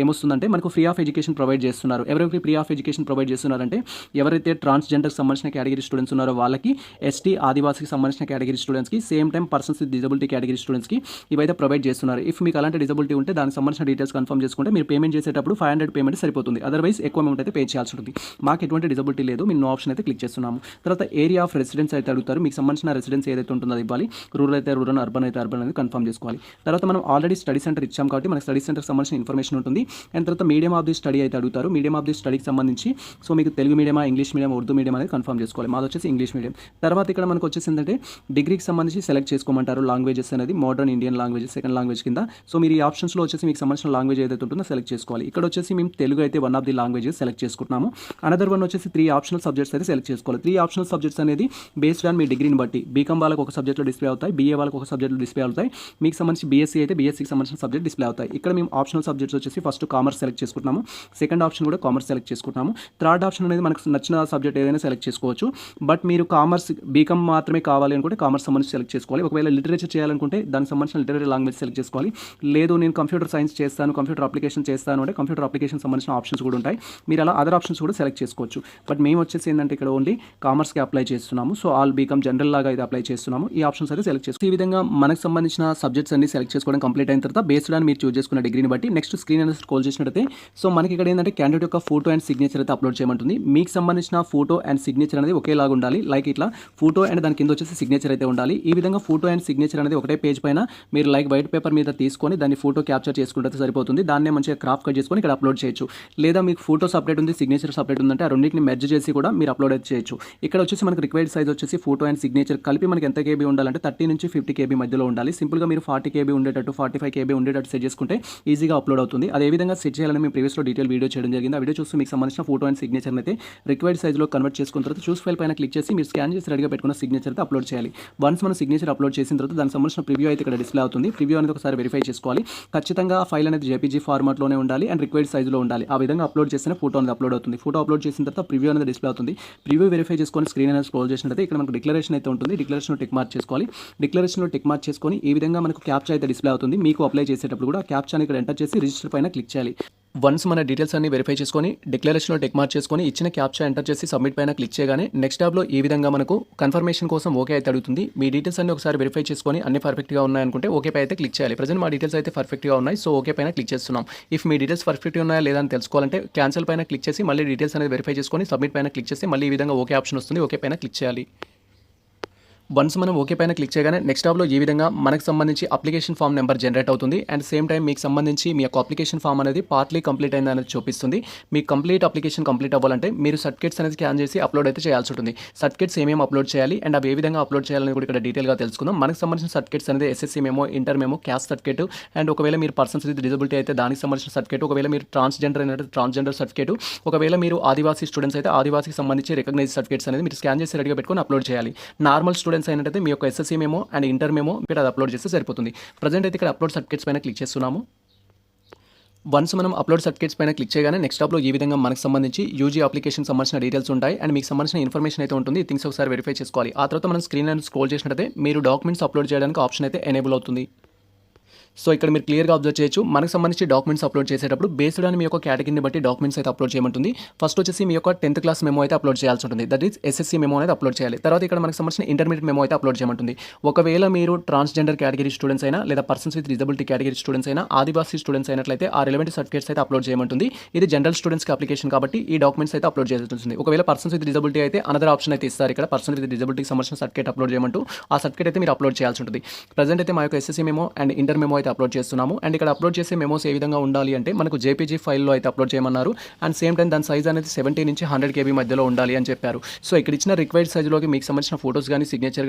ఏమొస్తుందంటే మనకు ఫ్రీ ఆఫ్ ఎడ్యుకేషన్ ప్రొవైడ్ చేస్తున్నారు. ఎవరికి ఫ్రీ ఆఫ్ ఎడ్యుకేషన్ ప్రొవైడ్ చేస్తున్నారంటే ఎవరైతే ట్రాన్స్జెండర్కి సంబంధించిన కేటగిరీ స్టూడెంట్స్ ఉన్నారో వాళ్ళకి, ఎస్టీ ఆదివాసీకి సంబంధించిన కేటగిరీ స్టూడెంట్స్కి, same time persons with disability category స్టూడెంట్స్కి ఇవైతే ప్రొవైడ్ చేస్తున్నారు. ఇఫ్ మీకు అలాంటి డిజబిలిటీ ఉంటే దానికి సంబంధించిన డీటెయిల్స్ కన్ఫర్మ్ చేసుకుంటే మీరు పేమెంట్ చేసేటప్పుడు 500 పేమెంట్ సరిపోతుంది. అదర్వైజ్ ఎక్కువ అమౌంట్ అయితే పే చేయాల్సి ఉంటుంది. మాకు ఎటువంటి డిజబిలిటీ లేదు, మేము నో ఆప్షన్ అయితే క్లిక్ చేస్తున్నాము. తర్వాత ఏరియా ఆఫ్ రెసిడెన్స్ అయితే అడుగుతారు. మీకు సంబంధించిన రెసిడెన్స్ ఏదైతే ఉంటుందో అది ఇవ్వాలి. రూరల్ అయితే రూరల్, అర్బన్ అయితే అర్బన్ అనేది కన్ఫర్మ్ చేసుకోవాలి. తర్వాత మనం ఆల్రెడీ స్టడీ సెంటర్ ఇచ్చాం కాబట్టి మనకి స్టడీ సెంటర్కి సంబంధించిన ఇన్ఫర్మేషన్ ఉంటుంది. అండ్ తర్వాత మీడియం ఆఫ్ ది స్టడీ అయితే అడుగుతారు. మీడియం ఆఫ్ ది స్టడీకి సంబంధించి సో మీకు తెలుగు మీడియమా, ఇంగ్లీష్ మీడియం, ఉర్దూ మీడియం అనేది కన్ఫర్మ్ చేసుకోవాలి. మాది వచ్చేసి ఇంగ్లీష్ మీడియం. తర్వాత ఇక్కడ మనకు వచ్చేసి ఏంటంటే డిగ్రీకి సంబంధించి సెలెక్ట్ చేసుకోమంటారు. లాంగ్వేజెస్ అనేది modern Indian languages second language కింద. సో మీరు ఈ ఆప్షన్స్లో వచ్చేసి మీకు సంబంధించిన లాంగ్వేజ్ ఏదైతే ఉంటుందో సెలెక్ట్ చేసుకోవాలి. ఇక్కడ వచ్చేసి మేము తెలుగు అయితే one of the languages select చేసుకుంటున్నాము. అనదర్ వన్ వచ్చేసి 3 ఆప్షనల్ సబ్జెక్ట్స్ అయితే సెలెక్ట్ చేసుకోవాలి. 3 ఆప్షనల్ సబ్జెక్ట్స్ అనేది బేస్డ్ ఆన్ మీ డిగ్రీని బట్టి బీకామ్ వాళ్ళకి ఒక సబ్జెక్ట్లో డిస్ప్లే అవుతాయి, బీఏ వాళ్ళకి ఒక సబ్జెక్ట్లో డిస్ప్లే అవుతాయి, మీకు సంబంధించి బీఎస్సీ అయితే బీఎస్సీకి సంబంధించిన సబ్జెక్ట్ డిస్ప్లే అవుతాయి. ఇక్కడ మేము ఆప్షనల్ సబ్జెక్ట్స్ వచ్చేసి ఫస్ట్ కామర్స్ సెలెక్ట్ చేసుకుంటున్నాము, సెకండ్ ఆప్షన్ కూడా కామర్స్ సెలెక్ట్ చేసుకుంటున్నాము, థర్డ్ ఆప్షన్ అనేది మనకు నచ్చిన సబ్జెక్ట్ ఏదైనా సెలెక్ట్ చేసుకోవచ్చు. బట్ మీరు కామర్స్ బీకామ్ మాత్రమే కావాలి అనుకుంటే కామర్స్ సంబంధించి సెలెక్ట్ చేసుకోవాలి. ఒకవేళ లిటరేచర్ చేయాలనుకుంటే దానికి సంబంధించిన లిటరీ లాంగ్వేజ్ సెలెక్ట్ చేసుకోవాలి. లేదు నేను కంప్యూటర్ సైన్స్ చేస్తాను, కంప్యూటర్ అప్లికేషన్ చేస్తాను అంటే కంప్యూటర్ అప్లికేషన్ సంబంధించిన ఆప్షన్స్ కూడా ఉంటాయి. మీరు అలా అదర్ ఆప్షన్స్ కూడా సెలెక్ట్ చేసుకోవచ్చు. బట్ మేము వచ్చేసి ఏంటంటే ఇక్కడ ఓన్లీ కామర్స్కి అప్లై చేస్తున్నాము. చేస్తున్నాము. సో ఆల్ బీకామ్ జనరల్ లాగా అయితే అప్లై చేస్తున్నాము. ఈ ఆప్షన్స్ అయితే సెలెక్ట్ చేసుకోవాలి. ఈ విధంగా మనకు సంబంధించిన సబ్జెక్ట్స్ అన్ని సెలెక్ట్ చేసుకోవడం కంప్లీట్ అయిన తర్వాత బేస్డ్ అని మీరు చూస్ చేసుకున్న డిగ్రీని బట్టి నెక్స్ట్ స్క్రీన్ అనేది స్క్రోల్ చేసినట్టయితే సో మనకి ఇక్కడ ఏంటంటే క్యాండిడేట్ యొక్క ఫోటో అండ్ సిగ్నేచర్ అయితే అప్లోడ్ చేయమంటుంది. మీకు సంబంధించిన ఫోటో అండ్ సిగ్నేచర్ అనేది ఒకేలాగా ఉండాలి. లైక్ ఇట్లా ఫోటో అండ్ దాని కింద వచ్చేసి సిగ్నేచర్ అయితే ఉండాలి. ఈ విధంగా ఫోటో అండ్ సిగ్నేచర్ అనేది ఒకటే పేజ్ పైన మీరు లైక్ వైట్ పేపర్ మీద తీసుకొని దాన్ని ఫోటో క్యాప్చర్ చేసుకుంటే సరిపోతుంది. దాన్నే మంచిగా క్రాప్ కట్ చేసుకొని ఇక్కడ అప్లోడ్ చేయొచ్చు. లేదా మీకు ఫోటో సపరేట్ ఉంది, సిగ్నేచర్ సపరేట్ ఉందంటే ఆ రెండింటిని మెర్జ్ చేసి కూడా మీరు అప్లోడ్ అయితే చేయొచ్చు. ఇక్కడ వచ్చేసి మనకి రిక్వైర్డ్ సైజ్ వచ్చేసి ఫోటో అండ్ సిగ్నేచర్ కలిపి మనకి ఎంత కేబీ ఉండాలంటే 30 నుంచి 50 కేబీ మధ్యలో ఉండాలి. సింపుల్గా మీరు 40 కేబీ ఉండేటట్టు 45 కేబీ ఉండేటట్టు సెట్ చేసుకుంటే ఈజీగా అప్లోడ్ అవుతుంది. అదే విధంగా సెట్ చేయాలని మేము ప్రీవియస్లో డీటెయిల్ వీడియో చేయడం జరిగింది. ఆ వీడియో చూసి మీకు సంబంధించిన ఫోటో అండ్ సిగ్నేచర్ అయితే రిక్వైర్డ్ సైజ్లో కన్వర్ట్ చేసుకున్న తర్వాత చూస్ ఫైల్ పైన క్లిక్ చేసి మీరు స్కాన్ చేసి రెడీగా పెట్టుకున్న సిగ్నేచర్ అయితే అప్లోడ్ చేయాలి. వన్స్ మన సిగ్నేచర్ అప్లోడ్ చేసిన తర్వాత దానికి సంబంధించిన ప్రివ్యూ అయితే ఇక్కడ డిస్ప్లే అవుతుంది. ప్రివ్యూ అనేది ఒకసారి వెరిఫై చేసుకోవాలి. ఖచ్చితంగా ఆ ఫైల్ అనేది జేపీజీ ఫార్మాట్లోనే ఉండాలి అండ్ రిక్వైర్డ్ సైజ్లో ఉండాలి. ఆ విధంగా అప్లోడ్ చేసిన ఫోటో అనేది అప్లోడ్ అవుతుంది. ఫోటో అప్లోడ్ చేసిన తర్వాత ప్రివ్యూ అనేది డిస్ప్లే అవుతుంది. ప్రివ్యూ వెరిఫై చేసుకొని స్క్రీన్ అనేది స్క్రోల్ చేసినట్లయితే ఇక్కడ మనకు డిక్లరేషన్ అయితే ఉంటుంది. డిక్లరేషన్లో టిక్ మార్క్ చేసుకోవాలి. డిక్లరేషన్లో టిక్ మార్క్ చేసుకొని ఈ విధంగా మనకు క్యాప్చా అయితే డిస్ప్లే అవుతుంది. మీకు అప్లై చేసేటప్పుడు కూడా క్యాప్చాని ఇక్కడ ఎంటర్ చేసి రిజిస్టర్ పైన క్లిక్ చేయాలి. వన్స్ మన డీటెయిల్స్ అన్ని వెరిఫై చేసుకొని డిక్లరేషన్లో టిక్ మార్క్ చేసుకొని ఇచ్చిన క్యాప్చా ఎంటర్ చేసి సబ్మిట్ పైన క్లిక్ చేయగానే నెక్స్ట్ ట్యాబ్లో ఈ విధంగా మనకు కన్ఫర్మేషన్ కోసం ఓకే అయితే అడుగుతుంది. మీ డీటెయిల్స్ అన్ని ఒకసారి వెరిఫై చేసుకొని అన్ని పర్ఫెక్ట్గా ఉన్నాయనుకుంటే ఓకే పై అయితే క్లిక్ చేయాలి. ప్రజెంట్ మా డీటెయిల్స్ అయితే పర్ఫెక్ట్గా ఉన్నాయి. సో ఓకే పైన క్లిక్ చేస్తున్నాం. ఇఫ్ మీ డీటెయిల్స్ పర్ఫెక్ట్గా ఉన్నాయా లేదా అని తెలుసుకోవాలంటే క్యాన్సిల్ పైన క్లిక్ చేసి మళ్ళీ డీటెయిల్స్ అనేది వెరిఫై చేసుకొని సబ్మిట్ పైన క్లిక్ చేసి మళ్ళీ ఈ విధంగా ఓకే ఆప్షన్ వస్తుంది. ఓకే పైన క్లిక్ చేయాలి. వన్స్ మనం ఓకే పైన క్లిక్ చేయగానే నెక్స్ట్ టాబ్లో ఈ విధంగా మనకు సంబంధించి అప్లికేషన్ ఫామ్ నెంబర్ జనరేట్ అవుతుంది. అండ్ సేమ్ టైం మీకు సంబంధించి మీ యొక్క అప్లికేషన్ ఫామ్ అనేది పార్ట్లీ కంప్లీట్ అయింది అనేది చూపిస్తుంది. మీ కంప్లీట్ అప్లికేషన్ కంప్లీట్ అవ్వాలంటే మీరు సర్టిఫికేట్స్ అనేది స్కాన్ చేసి అప్లోడ్ అయితే చేయాల్సి ఉంటుంది. సర్టిఫికేట్స్ ఏమేమి అప్లోడ్ చేయాలి అండ్ అవి ఏ విధంగా అప్లోడ్ చేయాలని కూడా ఇక్కడ డీటెయిల్గా తెలుసుకుందాం. మనకు సంబంధించిన సర్టిఫికేట్స్ అనేది SSC memo, inter memo, caste certificate and ఒకవేళ మీరు పర్సన్స్ విత్ డిజబిలిటీ అయితే దానికి సంబంధించిన సర్టిఫికేట్, ఒకవేళ మీరు ట్రాన్స్జెండర్ అయితే ట్రాన్స్జెండర్ సర్టిఫికేట్, ఒకవేళ మీరు ఆదివాసీ స్టూడెంట్స్ అయితే ఆదివాసీకి సంబంధించి రికగ్నైజ్ సర్టిఫికేట్స్ అనేది మీరు స్కాన్ చేసి రెడీగా పెట్టుకొని అప్లోడ్ చేయాలి. నార్మల్ స్టూడెంట్స్ అయినట్టయితే మీ యొక్క SSC memo and inter memo ఇక్కడ అది అప్లోడ్ చేస్తే సరిపోతుంది. ప్రజెంట్ అయితే ఇక్కడ అప్లోడ్ సర్టిఫికేట్స్ పైన క్లిక్ చేస్తున్నాము. వన్స్ మనం అప్లోడ్ సర్టిఫికేట్స్ పైన క్లిక్ చేయగానే నెక్స్ట్ టాబ్లో ఈ విధంగా మనకు సంబంధించి యూజీ అప్లికేషన్ సంబంధించిన డీటెయిల్స్ ఉంటాయి అండ్ మీకు సంబంధించిన ఇన్ఫర్మేషన్ అయితే ఉంటుంది. థింగ్స్ ఒకసారి వెరిఫై చేసుకోవాలి. ఆ తర్వాత మనం స్క్రీన్ అనేది స్క్రోల్ చేసినట్టయితే మీరు డాక్యుమెంట్స్ అప్లోడ్ చేయడానికి ఆప్షన్ అయితే ఎనేబుల్ అవుతుంది. సో ఇక్కడ మీరు క్లియర్గా అబ్జర్వ్ చేయొచ్చు. మనకు సంబంధించి డాక్యుమెంట్స్ అప్లోడ్ చేసేటప్పుడు బేస్డ్ అని మీ యొక్క కేటగిరీని బట్టి డాక్యుమెంట్స్ అయితే అప్లోడ్ చేయమంటుంది. ఫస్ట్ వచ్చేసి మీ యొక్క 10th క్లాస్ మెమో అయితే అప్లోడ్ చేయాల్సి ఉంటుంది. దట్ ఈస్ ఎస్ఎస్సీ మెమో అనేది అప్లోడ్ చేయాలి. తర్వాత ఇక్కడ మనకు సంబంధించిన ఇంటర్మీడియట్ మెమో అయితే అప్లోడ్ చేయమంటుంది. ఒకవేళ మీరు ట్రాన్స్జెండర్ కేటగిరీ స్టూడెంట్స్ అయినా లేదా persons with disability category students అయినా ఆదివాసీ స్టూడెంట్స్ అయినట్లయితే ఆ రిలవెంట్ సర్టిఫికేట్స్ అయితే అప్లోడ్ చేయమంటుంది. ఇది జనరల్ స్టూడెంట్స్కి అప్లికేషన్ కాబట్టి ఈ డాక్యుమెంట్స్ అయితే అప్లోడ్ చేయాల్సి ఉంటుంది. ఒకవేళ పర్సన్స్ విత్ డిజబిలిటీ అయితే అనదర్ ఆప్షన్ అయితే ఇస్తారు. ఇక్కడ పర్సన్ విత్ డిజబిలిటీకి సంబంధించిన సర్టిఫికేట్ అప్లోడ్ చేయమంటూ ఆ సర్టిఫికేట్ అయితే మీరు అప్లోడ్ చేయాల్సి ఉంటుంది. ప్రజెంట్ అయితే మా యొక్క SSC memo and inter memo అయితే అప్లోడ్ చేస్తున్నాము. అండ్ ఇక్కడ అప్లోడ్ చేసే మెమోస్ ఏ విధంగా ఉండాలి అంటే మనకు జేపీజీ ఫైల్లో అయితే అప్లోడ్ చేయమన్నారు. అండ్ సేమ్ టైం దాని సైజ్ అనేది 70 నుంచి 100 కేబీ మధ్యలో ఉండాలి అని చెప్పారు. సో ఇక్కడ ఇచ్చిన రిక్వైర్డ్ సైజ్లోకి మీకు సంబంధించిన ఫోటోస్ కానీ సిగ్నేచర్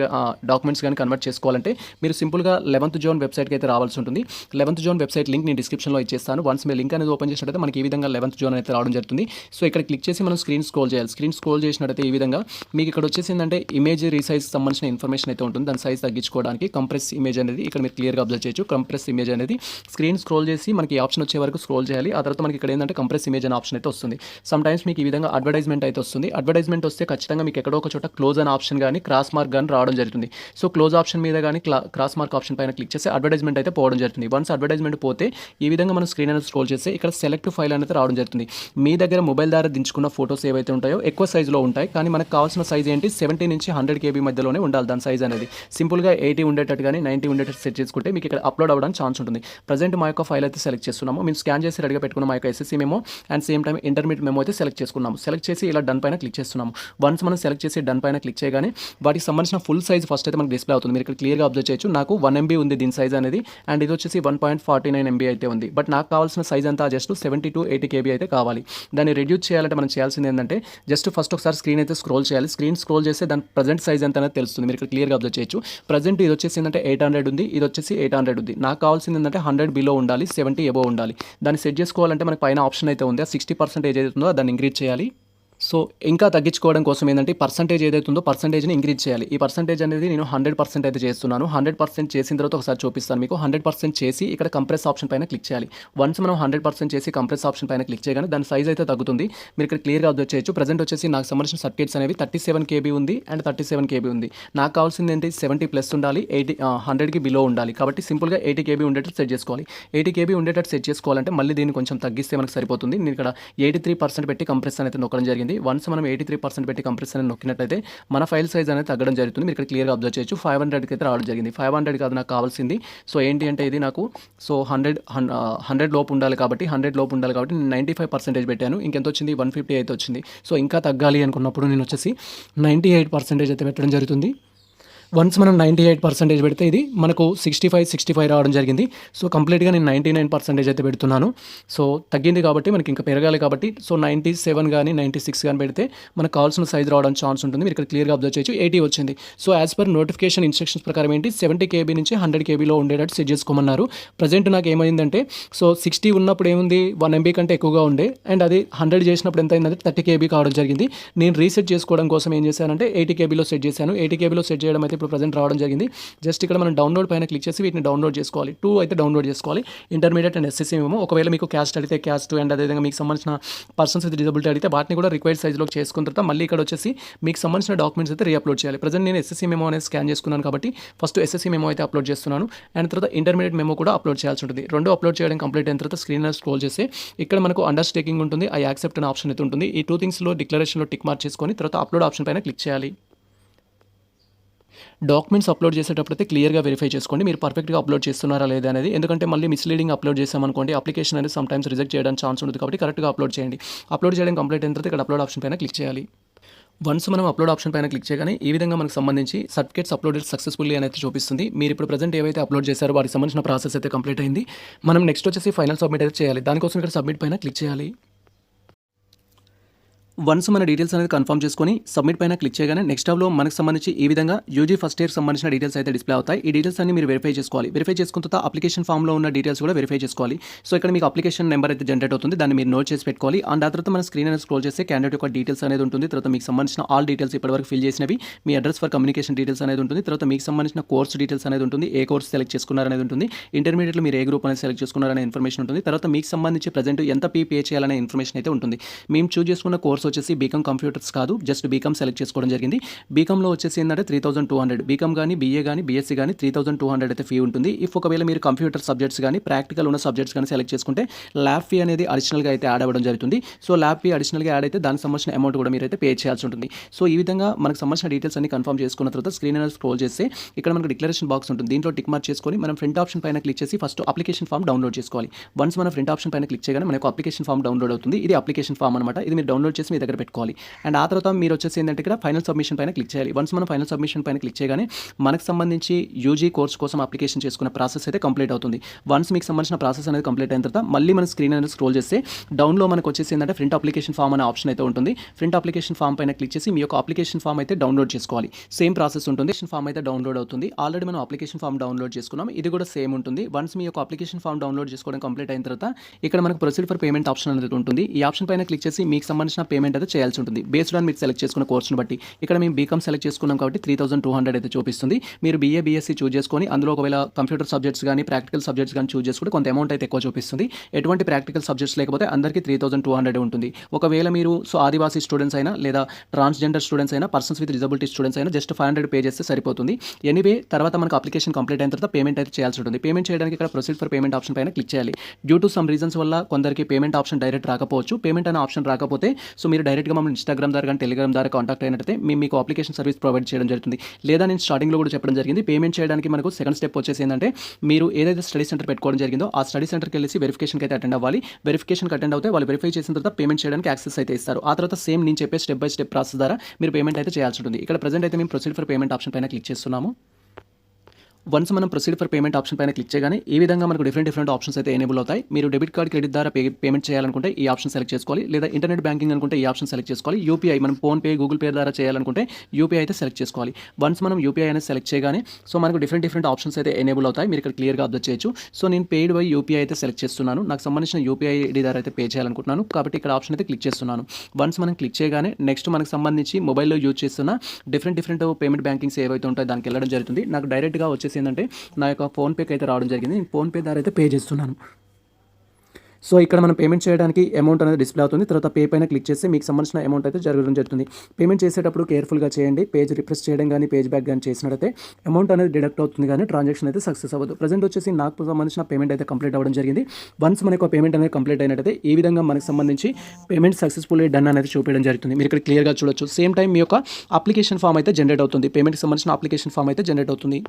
డాక్యుమెంట్స్ కానీ కన్వర్ట్ చేసుకోవాలంటే మీరు సింపుల్గా 11th జోన్ వెబ్సైట్కి అయితే రావాల్సి ఉంటుంది. 11th జోన్ వెబ్సైట్ లింక్ నేను డిస్క్రిప్షన్లో ఇచ్చేస్తాను. వన్స్ మీరు లింక్ అనేది ఓపెన్ చేసినట్టయితే మనకి ఈ విధంగా 11th జోన్ అయితే రావడం జరుగుతుంది. సో ఇక్కడ క్లిక్ చేసి మనం స్క్రీన్ స్క్రోల్ చేయాలి. స్క్రీన్ స్క్రోల్ చేసినట్టయితే ఈ విధంగా మీకు ఇక్కడ వచ్చేసిందంటే ఇమేజ్ రీసైజ్ సంబంధించిన ఇన్ఫర్మేషన్ అయితే ఉంటుంది. దాని సైజ్ తగ్గించుకోవడానికి కంప్రెస్ ఇమేజ్ అనేది ఇక్కడ మీరు క్లియర్గా అబ్జర్వ్ చేయొచ్చు. కంప్రెస్ ఇమేజ్ అనేది స్క్రీన్ స్క్రోల్ చేసి మనకి ఆప్షన్ వచ్చే వరకు స్క్రోల్ చేయాలి. ఆ తర్వాత మనకి ఇక్కడ ఏంటంటే కంప్రెస్ ఇమేజ్ అనే ఆప్షన్ అయితే వస్తుంది. సమ్ టైమ్స్ మీకు ఈ విధంగా అడ్వర్టైజ్మెంట్ అయితే వస్తుంది. అడ్వర్టైజ్మెంట్ వస్తే ఖచ్చితంగా మీకు ఎక్కడో ఒక చోట క్లోజ్ అనే ఆప్షన్ కానీ క్రాస్ మార్క్ కానీ రావడం జరుగుతుంది. సో క్లోజ్ ఆప్షన్ మీద కానీ క్రాస్ మార్క్ ఆప్షన్ పైన క్లిక్ చేస్తే అడ్వర్టైజ్మెంట్ అయితే పోవడం జరుగుతుంది. వన్స్ అడ్వర్టైజ్మెంట్ పోతే ఈ విధంగా మనం స్క్రీన్ అనేది స్క్రోల్ చేస్తే ఇక్కడ సెలెక్ట్ ఫైల్ అనేది రావడం జరుగుతుంది. మీ దగ్గర మొబైల్ ద్వారా దించుకున్న ఫోటోస్ ఏవైతే ఉంటాయో ఎక్కువ సైజులో ఉంటాయి. కానీ మనకు కావాల్సిన సైజ్ ఏంటి 70 నుంచి 100 కేబీ మధ్యలోనే ఉండాలి దాని సైజ్ అనేది. సింపుల్గా 80 ఉండేటట్టు కానీ 90 ఉండేటట్టు సెట్ చేసుకుంటే మీకు ఇక్కడ అప్లోడ్ అవ్వడానికి ఛాన్స్ ఉంటుంది. ప్రజెంట్ మా యొక్క ఫైల్ అయితే సెలెక్ట్ చేస్తున్నాము. మేము స్కాన్ చేసి రెడీగా పెట్టుకున్న మా యొక్క SSC memo and same time intermediate memo అయితే సెలెక్ట్ చేసుకున్నాము. సెలెక్ట్ చేసి ఇలా డన్ పైన క్లిక్ చేస్తున్నాము. వన్స్ మనం సెలెక్ట్ చేసి డన్ పైన క్లిక్ చేయగానే వాటికి సంబంధించిన ఫుల్ సైజ్ ఫస్ట్ అయితే మనకు డిస్ప్లే అవుతుంది. మీరు ఇక్కడ క్లియర్గా అబ్జర్వ్ చేయొచ్చు. నాకు 1 MB ఉంది దీని సైజ్ అనేది అండ్ ఇది వచ్చేసి 1.49 MB అయితే ఉంది. బట్ నాకు కావాల్సిన సైజ్ అంతా జస్ట్ 70 to 80 KB అయితే కావాలి. దాన్ని రెడ్యూస్ చేయాలంటే మనం చేయాల్సింది ఏంటంటే జస్ట్ ఫస్ట్ ఒకసారి స్క్రీన్ అయితే స్క్రోల్ చేయాలి. స్క్రీన్ స్క్రోల్ చేస్తే దాని ప్రజెంట్ సైజ్ ఎంత అనేది తెలుస్తుంది. మీరు ఇక్కడ క్లియర్గా అబ్జర్వ్ చేయొచ్చు. ప్రజెంట్ ఇది వచ్చేసి ఏంటంటే 800 ఉంది, ఇది వచ్చేసి 800 ఉంది. నాకు కావాల్సింది ఏంటంటే 100 బిలో ఉండాలి, 70 అబోవ్ ఉండాలి. దాన్ని సెట్ చేసుకోవాలంటే మనకి పైన ఆప్షన్ అయితే ఉంది. 60% ఏదైతే ఉందో దాన్ని ఇంక్రీజ్ చేయాలి. సో ఇంకా తగ్గించుకోవడం కోసం ఏంటంటే పర్సంటేజ్ ఏదైతే ఉందో పర్సంటేజ్ని ఇంక్రీజ్ చేయాలి. ఈ పర్సంటేజ్ అనేది నేను 100% అయితే చేస్తున్నాను. 100% చేసిన తర్వాత ఒకసారి చూపిస్తాను మీకు. 100% చేసి ఇక్కడ కంప్రెస్ ఆప్షన్ పైన క్లిక్ చేయాలి. వన్స్ మనం 100% చేసి కంప్రెస్ ఆప్షన్ పైన క్లిక్ చేయగానే దాని సైజ్ అయితే తగ్గుతుంది. మీరు ఇక్కడ క్లియర్గా అబ్జర్వ్ చేయొచ్చు. ప్రజెంట్ వచ్చేసి నాకు సంబంధించిన సర్టిఫికేట్స్ అనేవి 37 KB ఉంది అండ్ 37 KB ఉంది. నాకు కావాల్సింది ఏంటి 70+ ఉండాలి, 100కి బిలో ఉండాలి. కాబట్టి సింపుల్గా 80 KB ఉండేటట్టు సెట్ చేసుకోవాలి. 80 KB ఉండేటట్టు సెట్ చేసుకోవాలంటే మళ్ళీ దీన్ని కొంచెం తగ్గిస్తే మనకు సరిపోతుంది. నేను ఇక్కడ 83% పెట్టి కంప్రెస్ అనేది నొక్కడం జరిగింది. జరిగింది. వన్స్ మనం 83% పెట్టి కంప్రెస్ అని నొక్కినట్లయితే మన ఫైల్ సైజ్ అనేది తగ్గడం జరుగుతుంది. మీరు ఇక్కడ క్లియర్గా అబ్జర్వ్ చేయొచ్చు. 500కి అయితే రావడం జరిగింది. 500 కాదు నాకు కావాల్సింది. సో ఏంటి అంటే ఇది నాకు 100 లోపు ఉండాలి కాబట్టి నేను 95% పెట్టాను. ఇంకెంత వచ్చింది? 150 అయితే వచ్చింది. సో ఇంకా తగ్గాలి అనుకున్నప్పుడు నేను వచ్చేసి 98% అయితే పెట్టడం జరుగుతుంది. వన్స్ మనం 98% పెడితే ఇది మనకు 65 రావడం జరిగింది. సో కంప్లీట్గా నేను 99% అయితే పెడుతున్నాను. సో తగ్గింది కాబట్టి మనకి ఇంకా పెరగాలి కాబట్టి సో 97 కానీ 96 కానీ పెడితే మనకు కావాల్సిన సైజ్ రావడం ఛాన్స్ ఉంటుంది. మీరు ఇక్కడ క్లియర్గా అబ్జర్వ్ చేయొచ్చు. 80 వచ్చింది. So as per notification instructions ప్రకారం ఏంటి 70 KB నుంచి 100 KBలో ఉండేటట్టు సెట్ చేసుకోమన్నారు. ప్రజెంట్ నాకు ఏమైందంటే సో 60 ఉన్నప్పుడు ఏముంది 1 MB కంటే ఎక్కువగా ఉండే అండ్ అది 100 చేసినప్పుడు ఎంత అయిందంటే 30 KB కావడం జరిగింది. నేను రీసెట్ చేసుకోవడం కోసం ఏం చేశానంటే 80 KBలో సెట్ చేశాను. 80 KBలో సెట్ చేయడం అయితే ఇప్పుడు ప్రజెంట్ రావడం జరిగింది. జస్ట్ ఇక్కడ మనం డౌన్లోడ్ పైన క్లిక్ చేసి వీటిని డౌన్లోడ్ చేసుకోవాలి. 2 అయితే డౌన్లోడ్ చేసుకోవాలి. ఇంటర్మీడియట్ అండ్ SSC మేము ఒకవేళ మీకు క్యాస్ట్ అడిగితే క్యాస్ట్ అండ్ అదేవిధంగా మీకు సంబంధించిన పర్సన్స్ విత్ డిజబిలిటీ అడిగితే వాటిని కూడా రిక్వైర్డ్ సైజ్లోకి చేసుకున్న తర్వాత మళ్ళీ ఇక్కడ వచ్చేసి మీకు సంబంధించిన డాక్యుమెంట్స్ అయితే రీఅప్లోడ్ చేయాలి. ప్రజెంట్ నేను SSC మెమో అనేది స్కాన్ చేసుకున్నాను కాబట్టి ఫస్ట్ SSC మెమో అయితే అప్లోడ్ చేస్తున్నాను అండ్ తర్వాత ఇంటర్మీడియట్ మెమో కూడా అప్లోడ్ చేయాల్సి ఉంటుంది. రెండు అప్లోడ్ చేయడం కంప్లీట్ అయిన తర్వాత స్క్రీన్ స్క్రోల్ చేసి ఇక్కడ మనకు అండర్స్టేకింగ్ ఉంటుంది, ఆ యాక్సెప్ట్ అనే ఆప్షన్ అయితే ఉంటుంది. ఈ 2 థింగ్స్లో డిక్లరేషన్లో టిక్ మార్క్ చేసుకొని తర్వాత అప్లోడ్ ఆప్షన్ పైన క్లిక్ చేయాలి. డాక్యుమెంట్స్ అప్లోడ్ చేసేటప్పుడు అయితే క్లియర్గా వెరిఫై చేసుకోండి మీరు పర్ఫెక్ట్గా అప్లోడ్ చేస్తున్నారా లేదా అనేది. ఎందుకంటే మళ్ళీ మిస్లీడింగ్ అప్లోడ్ చేసామనుకోండి అప్లికేషన్ అనేది సమ్టైమ్స్ రిజెక్ట్ చేయడానికి ఛాన్స్ ఉంటుంది కాబట్టి కరెక్ట్గా అప్లోడ్ చేయండి. అప్లోడ్ చేయడం కంప్లీట్ అయిన తర్వాత ఇక్కడ అప్లోడ్ ఆప్షన్ పైన క్లిక్ చేయాలి. వన్స్ మనం అప్లోడ్ ఆప్షన్ పైన క్లిక్ చేయగానే ఈ విధంగా మనకు సంబంధించి సర్టిఫికేట్స్ అప్లోడెడ్ సక్సెస్ఫుల్లీ అనేది చూపిస్తుంది. మీరు ఇప్పుడు ప్రజెంట్ ఏవైతే అప్లోడ్ చేశారో వాటికి సంబంధించిన ప్రాసెస్ అయితే కంప్లీట్ అయింది. మనం నెక్స్ట్ వచ్చేసి ఫైనల్ సబ్మిట్ అయితే చేయాలి. దానికోసం ఇక్కడ సబ్మిట్ పైన క్లిక్ చేయాలి. వన్స్ మన డీటెయిల్స్ అనేది కన్ఫర్మ్ చేసుకొని సబ్మిట్ పైన క్లిక్ చేయగానే నెక్స్ట్ టాబ్లో మనకు సంబంధించి ఈ విధంగా యూజీ ఫస్ట్ ఇయర్ సంబంధించిన డీటెయిల్స్ అయితే డిస్ప్లే అవుతాయి. ఈ డీటెయిల్స్ అన్ని మీరు వెరిఫై చేసుకోవాలి. వెరిఫై చేసుకున్న తర్వాత అప్లికేషన్ ఫామ్లో ఉన్న డీటెయిల్స్ కూడా వెరిఫై చేసుకోవాలి. సో ఇక్కడ మీకు అప్లికేషన్ నెంబర్ అయితే జనరేట్ అవుతుంది, దాన్ని మీరు నోట్ చేసి పెట్టుకోవాలి. అండ్ ఆ తర్వాత మన స్క్రీన్ అనేది స్క్రోల్ చేస్తే క్యాండిడేట్ యొక్క డీటెయిల్స్ అనేది ఉంటుంది. తర్వాత మీకు సంబంధించిన ఆల్ డీటెయిల్స్ ఇప్పటివరకు ఫిల్ చేసినవి, మీ అడ్రస్ ఫర్ కమ్యూనికేషన్ డీటెయిల్స్ అనేది ఉంటుంది. తర్వాత మీకు సంబంధించిన కోర్స్ డీటెయిల్స్ అనేది ఉంటుంది, ఏ కోర్స్ సెలెక్ట్ చేసుకున్నారనేది ఉంటుంది. ఇంటర్మీడియట్లో మీరు ఏ గ్రూప్ అనేది సెలెక్ట్ చేసుకున్నారనే ఇన్ఫర్మేషన్ ఉంటుంది. తర్వాత మీకు సంబంధించి ప్రజెంట్ ఎంత పే చేయాలనే ఇన్ఫర్మేషన్ అయితే ఉంటుంది. మేము చూస్ చేసుకున్న కోర్స్ వచ్చేసి బీకామ్ కంప్యూటర్స్ కాదు, జస్ట్ బీకామ్ సెలెక్ట్ చేసుకోవడం జరిగింది. బీకామ్లో వచ్చేసి ఏంటంటే 3200 బీకామ్ కానీ BA కానీ BSc కానీ 3200 అయితే ఫీ ఉంటుంది. ఇఫ్ ఒకవేళ మీరు కంప్యూటర్ సబ్జెక్ట్స్ కానీ ప్రాక్టికల్ ఉన్న సబ్జెక్ట్స్ కానీ సెలెక్ట్ చేసుకుంటే ల్యాబ్ ఫీ అనేది అడిషనల్గా అయితే యాడ్ అవ్వడం జరుగుతుంది. సో ల్యాబ్ ఫీ అడిషనల్గా యాడ్ అయితే దానికి సంబంధించిన అమౌంట్ కూడా మీరు అయితే పే చేయాల్సి ఉంటుంది. సో ఈ విధంగా మనకు సంబంధించిన డీటెయిల్స్ అన్ని కన్ఫర్మ్ చేసుకున్న తర్వాత స్క్రీన్ అనేది స్క్రోల్ చేస్తే ఇక్కడ మనకు డిక్లరేషన్ బాక్స్ ఉంటుంది. దీంట్లో టిక్ మార్క్ చేసుకొని మనం ఫ్రంట్ ఆప్షన్ పైన క్లిక్ చేసి ఫస్ట్ అప్లికేషన్ ఫామ్ డౌన్లోడ్ చేసుకోవాలి. వన్స్ మన ఫ్రంట్ ఆప్షన్ పైన క్లిక్ చేయగానే మనకు అప్లికేషన్ ఫామ్ డౌన్లోడ్ అవుతుంది. ఇది అప్లికేషన్ ఫామ్ అనమాట. ఇది మీరు డౌన్లోడ్ చేసి మీ దగ్గర పెట్టుకోవాలి. అండ్ ఆ తర్వాత మీరు వచ్చేసి ఏంటంటే ఇక్కడ ఫైనల్ సబ్మిషన్ పైన క్లిక్ చేయాలి. వన్స్ మనం ఫైనల్ సబ్మిషన్ పైన క్లిక్ చేయగానే మనకు సంబంధించి యూజీ కోర్స్ కోసం అప్లికేషన్ చేసుకున్న ప్రాసెస్ అయితే కంప్లీట్ అవుతుంది. వన్స్ మీకు సంబంధించిన ప్రాసెస్ అనేది కంప్లీట్ అయిన తర్వాత మళ్ళీ మన స్క్రీన్ అనేది స్క్రోల్ చేస్తే డౌన్లో మనకు వచ్చేసి ఏంటంటే ప్రింట్ అప్లికేషన్ ఫామ్ అనే ఆప్షన్ అయితే ఉంటుంది. ప్రింట్ అప్లికేషన్ ఫామ్ పైన క్లిక్ చేసి మీ యొక్క అప్లికేషన్ ఫామ్ అయితే డౌన్లోడ్ చేసుకోవాలి. సేమ్ ప్రాసెస్ ఉంటుంది. ఫామ్ అయితే డౌన్లోడ్ అవుతుంది. ఆల్రెడీ మనం అప్లికేషన్ ఫామ్ డౌన్లోడ్ చేసుకున్నాం, ఇది కూడా సేమ్ ఉంటుంది. వన్స్ మీ యొక్క అప్లికేషన్ ఫామ్ డౌన్లోడ్ చేసుకోవడం కంప్లీట్ అయిన తర్వాత ఇక్కడ మనకు ప్రొసీడ్ ఫర్ పేమెంట్ ఆప్షన్ అనేది ఉంటుంది. ఈ ఆప్షన్ పైన క్లిక్ చేసి మీకు సంబంధించిన పేమెంట్ అయితే చేయాల్సి ఉంటుంది బేస్డ్ ఆన్ మీరు సెలెక్ట్ చేసుకున్న కోర్సును బట్టి. ఇక్కడ మేము బీకామ్ సెలెక్ట్ చేసుకున్నాం కాబట్టి 3200 అయితే చూపిస్తుంది. మీరు BA BSc చూస్ చేసుకొని అందులో ఒకవేళ కంప్యూటర్ సబ్జెక్ట్స్ కానీ ప్రాక్టికల్ సబ్జెక్ట్స్ కానీ చూస్ చేసుకుంటే కొంత అమౌంట్ అయితే ఎక్కువ చూపిస్తుంది. ఎటువంటి ప్రాక్టికల్ సబ్జెక్ట్స్ లేకపోతే అందరికీ 3200 ఉంటుంది. ఒకవేళ మీరు ఆదివాసీ స్టూడెంట్స్ అయినా లేదా ట్రాన్స్జెండర్ స్టూడెంట్స్ అయినా పర్సన్స్ విత్ డిజబిలిటీ స్టూడెంట్స్ అయినా జస్ట్ 500 పే చేస్తే సరిపోతుంది. ఎనీవే తర్వాత మనకు అప్లికేషన్ కంప్లీట్ అయిన తర్వాత పేమెంట్ అయితే చేయాల్సి ఉంటుంది. పేమెంట్ చేయడానికి ఇక్కడ ప్రొసీడ్ ఫర్ పేమెంట్ ఆప్షన్ పైన క్లిక్ చేయాలి. డ్యూ టు సమ్ రీజన్స్ వల్ల కొందరికి పేమెంట్ ఆప్షన్ డైరెక్ట్ రాకపోవచ్చు. పేమెంట్ అనే ఆప్షన్ రాకపోతే సో మీరు డైరెక్ట్గా మమ్మల్ని ఇన్స్టాగ్రామ్ ద్వారా కానీ టెలిగ్రామ్ ద్వారా కాంటాక్ట్ అయినట్లయితే మేము మీకు అప్లికేషన్ సర్వీస్ ప్రొవైడ్ చేయడం జరుగుతుంది. లేదా నేను స్టార్టింగ్లో కూడా చెప్పడం జరిగింది, పేమెంట్ చేయడానికి మనకు సెకండ్ స్టెప్ వచ్చేసి ఏంటంటే మీరు ఏదైతే స్టడీ సెంటర్ పెట్టుకోవడం జరిగిందో ఆ స్టడీ సెంటర్కి వెళ్ళి వెరిఫికేషన్కి అయితే అటెండ్ అవ్వాలి. వెరిఫికేషన్కి అటెండ్ అవుతే వాళ్ళు వెరిఫై చేసిన తర్వాత పేమెంట్ చేయడానికి యాక్సెస్ అయితే ఇస్తారు. ఆ తర్వాత సేమ్ నేను చెప్పే స్టెప్ బై స్టెప్ ప్రాసెస్ ద్వారా మీరు పేమెంట్ అయితే చేయాల్సి ఉంటుంది. ఇక్కడ ప్రజెంట్ అయితే మేము ప్రొసీడ్ ఫర్ పేమెంట్ ఆప్షన్ పైన క్లిక్ చేస్తున్నాము. వన్స్ మనం ప్రొసీడ్ ఫర్ పేమెంట్ ఆప్షన్ పైన క్లిక్ చేయగానే ఈ విధంగా మనకు డిఫరెంట్ ఆప్షన్స్ అయితే ఎనేబుల్ అవుతాయి. మీరు డెబిట్ కార్డ్ క్రెడిట్ ద్వారా పేమెంట్ చేయాలనుకుంటే ఈ ఆప్షన్ సెలెక్ట్ చేసుకోవాలి. లేదా ఇంటర్నెట్ బ్యాంకింగ్ అనుకుంటే ఈ ఆప్షన్ సెలెక్ట్ చేసుకోవాలి. యూపీఐ మనం ఫోన్పే గూగుల్ పే ద్వారా చేయాలనుకుంటే యూపీఐ అయితే సెలెక్ట్ చేసుకోవాలి. వన్స్ మనం యూపీఐ అనేది సెలెక్ట్ చేయగానే సో మనకు డిఫరెంట్ ఆప్షన్స్ అయితే ఎనేబుల్ అవుతాయి. మీరు ఇక్కడ క్లియర్గా అబ్జర్వ్ చేయొచ్చు. సో నేను పెయిడ్ బై యూపీఐ అయితే సెలెక్ట్ చేస్తున్నాను. నాకు సంబంధించిన యూపీఐ ఐడి ద్వారా అయితే పే చేయాలనుకుంటున్నాను కాబట్టి ఇక్కడ ఆప్షన్ అయితే క్లిక్ చేస్తున్నాను. వన్స్ మనం క్లిక్ చేయగానే నెక్స్ట్ మనకు సంబంధించి మొబైల్లో యూజ్ చేస్తున్న డిఫరెంట్ పేమెంట్ బ్యాంకింగ్స్ ఏవైతే ఉంటాయో దానికి వెళ్ళడం జరుగుతుంది. నాకు డైరెక్ట్గా వచ్చేసి ఏంటంటే నా యొక్క ఫోన్పేకి అయితే రావడం జరిగింది. నేను ఫోన్పే ద్వారా అయితే పే చేస్తున్నాను. సో ఇక్కడ మనం పేమెంట్ చేయడానికి అమౌంట్ అనేది డిస్ప్లే అవుతుంది. తర్వాత పే పైన క్లిక్ చేస్తే మీకు సంబంధించిన అమౌంట్ అయితే జరగడం జరుగుతుంది. పేమెంట్ చేసేటప్పుడు కేర్ఫుల్గా చేయండి. పేజ్ రిఫ్రెష్ చేయడం కానీ పేజ్ బ్యాక్ కానీ చేసినట్టయితే అమౌంట్ అనేది డిడక్ట్ అవుతుంది కానీ ట్రాన్సాక్షన్ అయితే సక్సెస్ అవ్వదు. ప్రజెంట్ వచ్చేసి నాకు సంబంధించిన పేమెంట్ అయితే కంప్లీట్ అవ్వడం జరిగింది. వన్స్ మనకు పేమెంట్ అనేది కంప్లీట్ అయినట్టయితే ఈ విధంగా మనకు సంబంధించి పేమెంట్ సక్సెస్ఫుల్లీ డన్ అనేది చూపించడం జరుగుతుంది. మీరు ఇక్కడ క్లియర్గా చూడొచ్చు. సేమ్ టైం మీ యొక్క అప్లికేషన్ ఫామ్ అయితే జనరేట్ అవుతుంది. పేమెంట్కి సంబంధించిన అప్లికేషన్ ఫామ్ అయితే జనరేట్ అవుతుంది.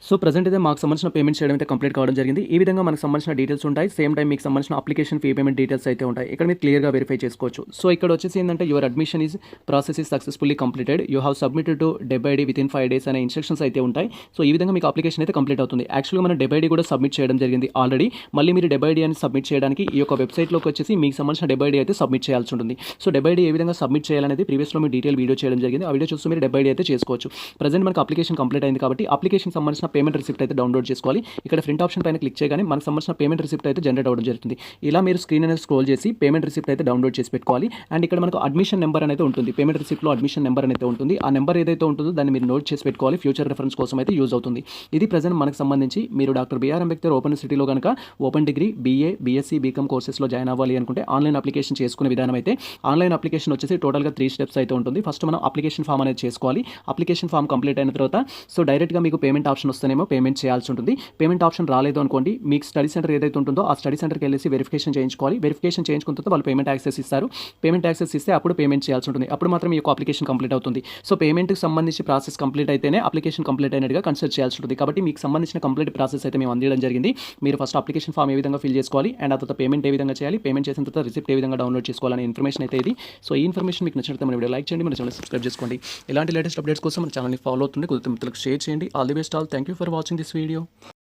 సో ప్రజెంట్ అయితే మాకు సంబంధించిన పేమెంట్ చేయడం అయితే కంప్లీట్ కావడం జరిగింది. ఈ విధంగా మనకు సంబంధించిన డీటెయిల్స్ ఉంటాయి. సేమ్ టైం మీకు సంబంధించిన అప్లికేషన్ ఫీ పేమెంట్ డీటెయిల్స్ అయితే ఉంటాయి. ఇక్కడ మీరు క్లియర్గా వెరిఫై చేసుకోవచ్చు. సో ఇక్కడ వచ్చేసి ఏంటంటే your admission is process is successfully completed. You have submitted to DEB ID within 5 days అనే ఇన్స్ట్రక్షన్స్ అయితే ఉంటాయి. సో ఈ విధంగా మీకు అప్లికేషన్ అయితే కంప్లీట్ అవుతుంది. యాక్చువల్గా మనం డెబ్ ఐడి కూడా సబ్మిట్ చేయడం జరిగింది ఆల్రెడీ. మళ్ళీ మీరు డెబ్ ఐడి అని సబ్మిట్ చేయడానికి ఈ యొక్క వెబ్సైట్లోకి వచ్చేసి మీకు సంబంధించిన డెబ్ ఐడి అయితే సబ్మిట్ చేయాల్సి ఉంటుంది. సో డెబ్ ఐడి ఏ విధంగా సబ్మిట్ చేయాలనేది ప్రీవియస్లో మీ డీటెయిల్ వీడియో చేయడం జరిగింది. ఆ వీడియో చూస్తూ మీరు డెబ్ ఐడి అయితే చేసుకోవచ్చు. ప్రజెంట్ మనకు అప్లికేషన్ కంప్లీట్ అయింది కాబట్టి అప్లికేషన్ సంబంధించిన పేమెంట్ రిసిప్ట్ అయితే డౌన్లోడ్ చేసుకోవాలి. ఇక్కడ ప్రింట్ ఆప్షన్ పైన క్లిక్ చేయగానే మనకు సంబంధించిన పేమెంట్ రిసిప్ట్ అయితే జనరేట్ అవ్వడం జరుగుతుంది. ఇలా మీరు స్క్రీన్ అనేది స్క్రోల్ చేసి పేమెంట్ రిసిప్ట్ అయితే డౌన్లోడ్ చేసి పెట్టుకోవాలి. అండ్ ఇక్కడ మనకు అడ్మిషన్ నెంబర్ అనేది ఉంటుంది. పేమెంట్ రిసిప్ట్లో అడ్మిషన్ నెంబర్ అనేది ఉంటుంది. ఆ నెంబర్ ఏదైతే ఉంటుందో దాన్ని మీరు నోట్ చేసి పెట్టుకోవాలి. ఫ్యూచర్ రెఫరెన్స్ కోసం అయితే యూజ్ అవుతుంది. ఇది ప్రజెంట్ మనకు సంబంధించి మీరు డాక్టర్ బిఆర్ అంబేద్కర్ ఓపెన్ యూనివర్సిటీలో కనుక open degree BA BSc BCom కోర్సెస్లో జాయిన్ అవ్వాలి అనుకుంటే ఆన్లైన్ అప్లికేషన్ చేసుకునే విధానం అయితే ఆన్లైన్ అప్లికేషన్ వచ్చేసి టోటల్గా 3 steps అయితే ఉంటుంది. ఫస్ట్ మనం అప్లికేషన్ ఫామ్ అనేది చేసుకోవాలి. అప్లికేషన్ ఫామ్ కంప్లీట్ అయిన తర్వాత సో డైరెక్ట్గా మీకు పేమెంట్ ఆప్షన్ వస్తేనేమో పేమెంట్ చేయాల్సి ఉంటుంది. పేమెంట్ ఆప్షన్ రాలేదు అనుకోండి, మీకు స్టడీ సెంటర్ ఏదైతే ఉంటుందో ఆ స్టడీ సెంటర్కి వెళ్ళేసి వెరిఫికేషన్ చేయించుకోవాలి. వెరిఫికేషన్ చేయించుకున్న తర్వాత వాళ్ళు పేమెంట్ యాక్సెస్ ఇస్తారు. పేమెంట్ యాక్సెస్ ఇస్తే అప్పుడు పేమెంట్ చేయాల్సి ఉంటుంది. అప్పుడు మాత్రం మీ యొక్క అప్లికేషన్ కంప్లీట్ అవుతుంది. సో పేమెంట్కి సంబంధించి ప్రాసెస్ కంప్లీట్ అయితేనే అప్లికేషన్ కంప్లీట్ అయినట్టుగా కన్సిడర్ చేయాల్సి ఉంటుంది. కాబట్టి మీకు సంబంధించిన కంప్లీట్ ప్రాసెస్ అయితే మేము అందించడం జరిగింది. మీరు ఫస్ట్ అప్లికేషన్ ఫామ్ ఏ విధంగా ఫిల్ చేసుకోవాలి అండ్ ఆ తర్వాత పేమెంట్ ఏ విధంగా చేయాలి, పేమెంట్ చేసిన తర్వాత రిసిప్ట్ ఏ విధంగా డౌన్లోడ్ చేసుకోవాలనే ఇన్ఫర్మేషన్ అయితే ఇది. సో ఈ ఇన్ఫర్మేషన్ మీకు నచ్చినట్లయితే మన వీడియో లైక్ చేయండి, మన ఛానల్ సబ్స్క్రైబ్ చేసుకోండి. ఇలాంటి లేటెస్ట్ అప్డేట్స్ కోసం మన ఛానల్ని ఫాలో అవుతుంది. కుదిరితే మిత్రులకు షేర్ చేయండి. All the best all. Thank you for watching this video.